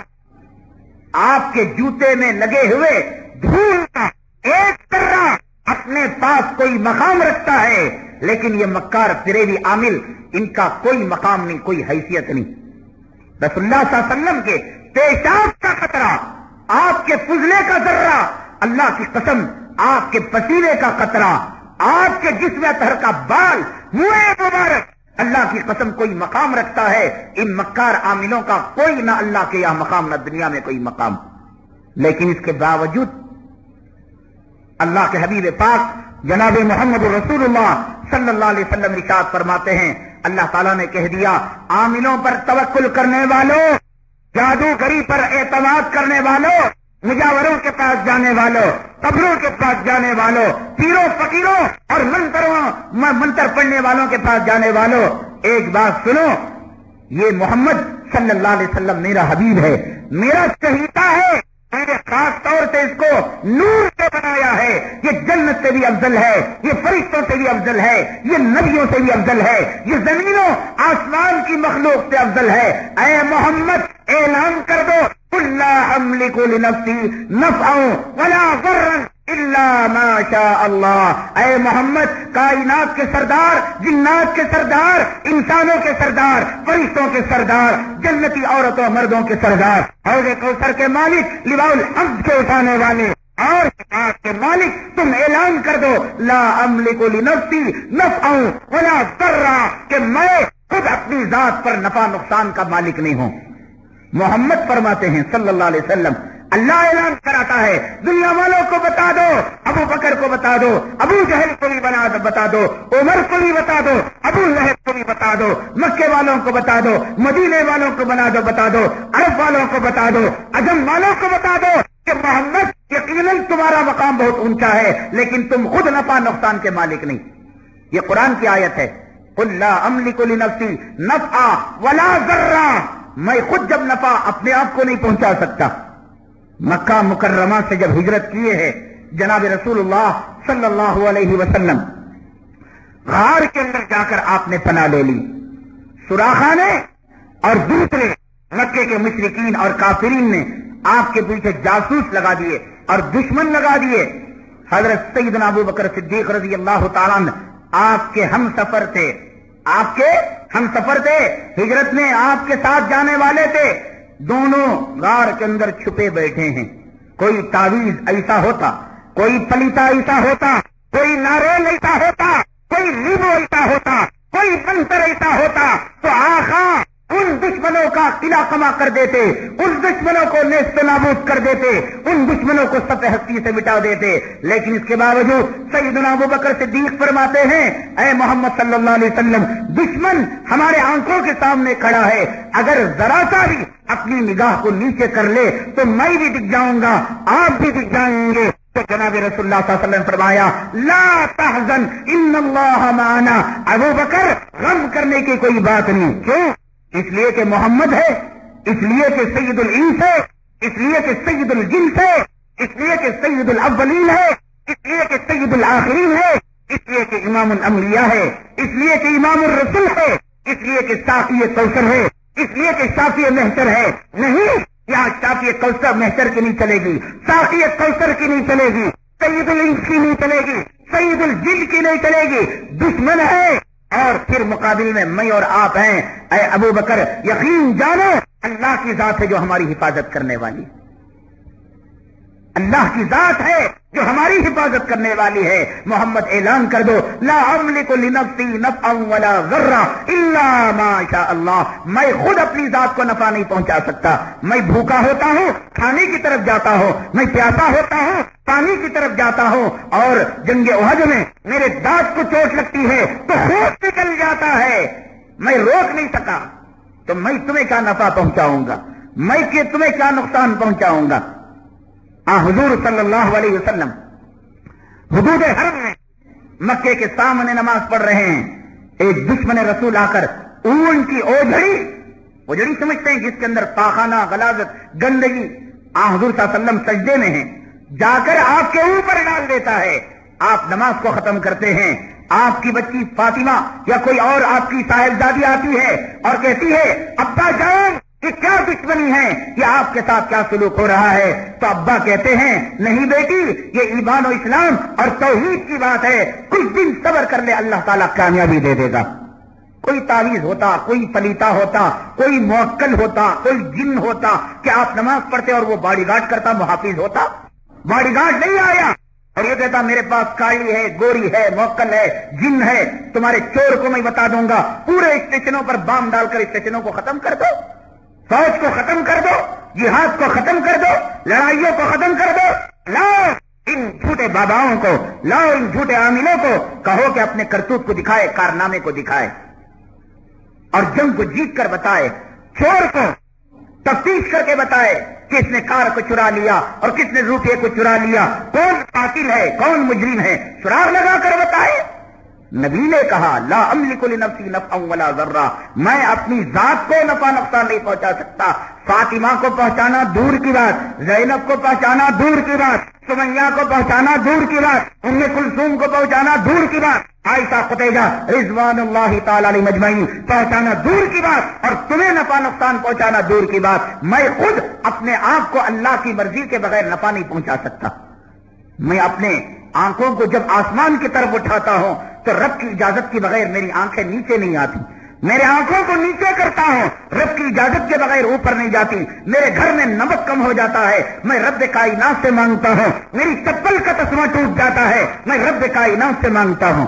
آپ کے جوتے میں لگے ہوئے دھول کا ایک ذرہ اپنے پاس کوئی مقام رکھتا ہے، لیکن یہ مکار فریبی عامل، ان کا کوئی مقام نہیں، کوئی حیثیت نہیں۔ رسول اللہ صلی اللہ علیہ وسلم کے پیشاب کا قطرہ، آپ کے فضلے کا ذرہ، اللہ کی قسم آپ کے پسینے کا قطرہ، آپ کے جسم اطہر کا بال، منہ مبارک اللہ کی قسم کوئی مقام رکھتا ہے ان مکار عاملوں کا کوئی نہ اللہ کے یہاں مقام نہ دنیا میں کوئی مقام. لیکن اس کے باوجود اللہ کے حبیب پاک جناب محمد رسول اللہ صلی اللہ علیہ وسلم ارشاد فرماتے ہیں اللہ تعالیٰ نے کہہ دیا عاملوں پر توکل کرنے والوں، جادوگری پر اعتماد کرنے والوں، مجاوروں کے پاس جانے والوں، قبروں کے پاس جانے والوں، پیروں فقیروں اور منتر پڑھنے والوں کے پاس جانے والوں، ایک بات سنو، یہ محمد صلی اللہ علیہ وسلم میرا حبیب ہے، میرا چہیتا ہے، میں نے خاص طور سے اس کو نور سے بنایا ہے، یہ جنت سے بھی افضل ہے، یہ فرشتوں سے بھی افضل ہے، یہ نبیوں سے بھی افضل ہے، یہ زمینوں آسمان کی مخلوق سے افضل ہے. اے محمد اعلان کر دو قل لا املک لنفسی نفعا ولا ضرا الا ما شاء اللہ. اے محمد کائنات کے سردار، جنات کے سردار، انسانوں کے سردار، فرشتوں کے سردار، جنتی عورتوں مردوں کے سردار، حوض کوثر کے مالک، لواء الحمد کے اٹھانے والے اور کتاب کے مالک، تم اعلان کر دو لا املک لنفسی نفعا ولا ضرا کہ میں خود اپنی ذات پر نفع نقصان کا مالک نہیں ہوں. محمد فرماتے ہیں صلی اللہ علیہ وسلم اللہ اعلان کراتا ہے دنیا والوں کو بتا دو، ابو بکر کو بتا دو، ابو جہل کو بھی بتا دو، عمر کو بھی بتا دو، ابو لہب کو بھی بتا دو، مکے والوں کو بتا دو، مدینے والوں کو بتا دو، عرب والوں کو بتا دو، عجم والوں کو بتا دو کہ محمد یقیناً تمہارا مقام بہت اونچا ہے لیکن تم خود نفع نقصان کے مالک نہیں. یہ قرآن کی آیت ہے قل لا املک لنفسی نفعا ولا ضرا، میں خود جب نفع اپنے آپ کو نہیں پہنچا سکتا. مکہ مکرمہ سے جب ہجرت کیے ہیں جناب رسول اللہ صلی اللہ علیہ وسلم، غار کے اندر جا کر آپ نے پناہ لے لی. سراخا نے اور دوسرے مکے کے مشرکین اور کافرین نے آپ کے پیچھے جاسوس لگا دیے اور دشمن لگا دیے. حضرت سیدنا ابو بکر صدیق رضی اللہ تعالیٰ عنہ آپ کے ہم سفر تھے، ہجرت میں آپ کے ساتھ جانے والے تھے. دونوں غار کے اندر چھپے بیٹھے ہیں. کوئی تعویذ ایسا ہوتا، کوئی پلیتا ایسا ہوتا، کوئی ناریل ایسا ہوتا، کوئی لیمو ایسا ہوتا، کوئی منتر ایسا ہوتا تو آقا ان دشمنوں کا قلعہ کما کر دیتے، ان دشمنوں کو نیست نابود کر دیتے، ان دشمنوں کو سطح ہستی سے مٹا دیتے. لیکن اس کے باوجود سیدنا ابو بکر صدیق فرماتے ہیں اے محمد صلی اللہ علیہ وسلم دشمن ہمارے آنکھوں کے سامنے کھڑا ہے، اگر ذرا سا بھی اپنی نگاہ کو نیچے کر لے تو میں بھی دکھ جاؤں گا، آپ بھی دکھ جائیں گے. تو جناب رسول اللہ صلی اللہ علیہ وسلم نے فرمایا لا تحزن ان اللہ معنا. ابو بکر غم کرنے کی کوئی بات نہیں. کیوں؟ اس لیے کہ محمد ہے، اس لیے کہ سید الانس ہے، اس لیے کہ سید الجنس ہے، اس لیے کہ سید الاولین ہے، اس لیے کہ سید الآخرین ہے، اس لیے کہ امام الانبیاء ہے، اس لیے کہ امام الرسول ہے، اس لیے کہ ساقی کوثر ہے، اس لیے کہ شافی محشر ہے. نہیں، یہاں شافی کوثر محشر کی نہیں چلے گی، ساقی کوثر کی نہیں چلے گی، سید الانس کی نہیں چلے گی، سید الجن کی نہیں چلے گی. دشمن ہے اور پھر مقابل میں اور آپ ہیں. اے ابو بکر یقین جانو اللہ کی ذات ہے جو ہماری حفاظت کرنے والی، اللہ کی ذات ہے جو ہماری حفاظت کرنے والی ہے. محمد اعلان کر دو لا املک لنفسی نفعا ولا ضرا الا ما شاء اللہ. میں خود اپنی ذات کو نفع نہیں پہنچا سکتا. میں بھوکا ہوتا ہوں کھانے کی طرف جاتا ہوں، میں پیاسا ہوتا ہوں پانی کی طرف جاتا ہوں، اور جنگ احد میں میرے دانت کو چوٹ لگتی ہے تو خون نکل جاتا ہے، میں روک نہیں سکا تو میں تمہیں کیا نفع پہنچاؤں گا، میں تمہیں کیا نقصان پہنچاؤں گا. حضور صلی اللہ علیہ وسلم حدود حرم میں مکے کے سامنے نماز پڑھ رہے ہیں. ایک دشمن رسول آ کر اونٹ کی اوجھڑی سمجھتے ہیں جس کے اندر پاخانہ، غلاظت، گندگی، حضور صلی اللہ علیہ وسلم سجدے میں ہیں، جا کر آپ کے اوپر ڈال دیتا ہے. آپ نماز کو ختم کرتے ہیں. آپ کی بچی فاطمہ یا کوئی اور آپ کی صاحبزادی آتی ہے اور کہتی ہے ابا جان یہ کیا دشمنی ہے، یہ آپ کے ساتھ کیا سلوک ہو رہا ہے؟ تو ابا کہتے ہیں نہیں بیٹی، یہ ایمان و اسلام اور توحید کی بات ہے، کچھ دن صبر کر لے اللہ تعالیٰ کامیابی دے دے گا. کوئی تعویذ ہوتا، کوئی پلیتا ہوتا، کوئی موکل ہوتا، کوئی جن ہوتا کہ آپ نماز پڑھتے اور وہ باڈی گارڈ کرتا، محافظ ہوتا. باڈی گارڈ نہیں آیا، اور یہ کہتا میرے پاس کالی ہے، گوری ہے، موکل ہے، جن ہے، تمہارے چور کو میں بتا دوں گا، پورے اسٹیشنوں پر بام ڈال کر اسٹیشنوں کو ختم کر دو، فوج کو ختم کر دو، جہاد کو ختم کر دو، لڑائیوں کو ختم کر دو، لاؤ ان جھوٹے باباؤں کو، لاؤ ان جھوٹے عاملوں کو، کہو کہ اپنے کرتوت کو دکھائے، کارنامے کو دکھائے اور جنگ کو جیت کر بتائے، چور کو تفتیش کر کے بتائے کس نے کار کو چرا لیا اور کس نے روپے کو چرا لیا، کون قاتل ہے، کون مجرم ہے، سراغ لگا کر بتائے۔ نبی نے کہا لا املک لنفسی نفعا ولا ضرا، میں اپنی ذات کو نفع نقصان نہیں پہنچا سکتا، فاطمہ کو پہنچانا دور کی بات، زینب کو پہنچانا دور کی بات، سمیہ کو پہنچانا دور کی بات، ام کلثوم کو پہنچانا دور کی بات، عائشہ خدیجہ رضوان اللہ تعالی علیہ مجمعین پہنچانا دور کی بات، اور تمہیں نفع نقصان پہنچانا دور کی بات، میں خود اپنے آپ کو اللہ کی مرضی کے بغیر نفع نہیں پہنچا سکتا۔ میں اپنے آنکھوں کو جب آسمان کی طرف اٹھاتا ہوں تو رب کی اجازت کے بغیر میری آنکھیں نیچے نہیں آتی، میرے آنکھوں کو نیچے کرتا ہوں رب کی اجازت کے بغیر اوپر نہیں جاتی، میرے گھر میں نمک کم ہو جاتا ہے میں رب کائنات سے مانگتا ہوں، میری چپل کا تسمہ ٹوٹ جاتا ہے میں رب کائنات سے مانگتا ہوں۔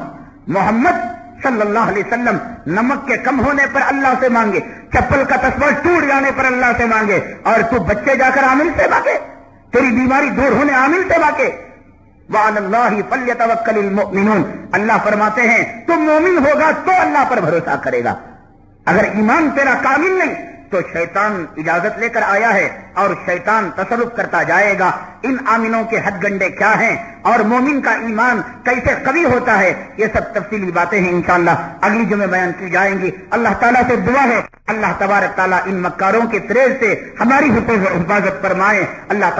محمد صلی اللہ علیہ وسلم نمک کے کم ہونے پر اللہ سے مانگے، چپل کا تسمہ ٹوٹ جانے پر اللہ سے مانگے، اور تو بچے جا کر عامل سے مانگے، تیری بیماری دور ہونے عامل سے مانگے۔ وَعَلَى اللَّهِ فَلْيَتَوَكَّلِ الْمُؤْمِنُونَ، اللہ فرماتے ہیں تم مومن ہوگا تو اللہ پر بھروسہ کرے گا، اگر ایمان تیرا کامل نہیں تو شیطان اجازت لے کر آیا ہے اور شیطان تصرف کرتا جائے گا۔ ان آمنوں کے حد گنڈے کیا ہیں اور مومن کا ایمان کیسے قوی ہوتا ہے، یہ سب تفصیلی باتیں ہیں انشاءاللہ اگلی جمعے بیان کی جائیں گی۔ اللہ تعالیٰ سے دعا ہے اللہ تبارک تعالیٰ ان مکاروں کے تریز سے ہماری حفاظت فرمائے۔ اللہ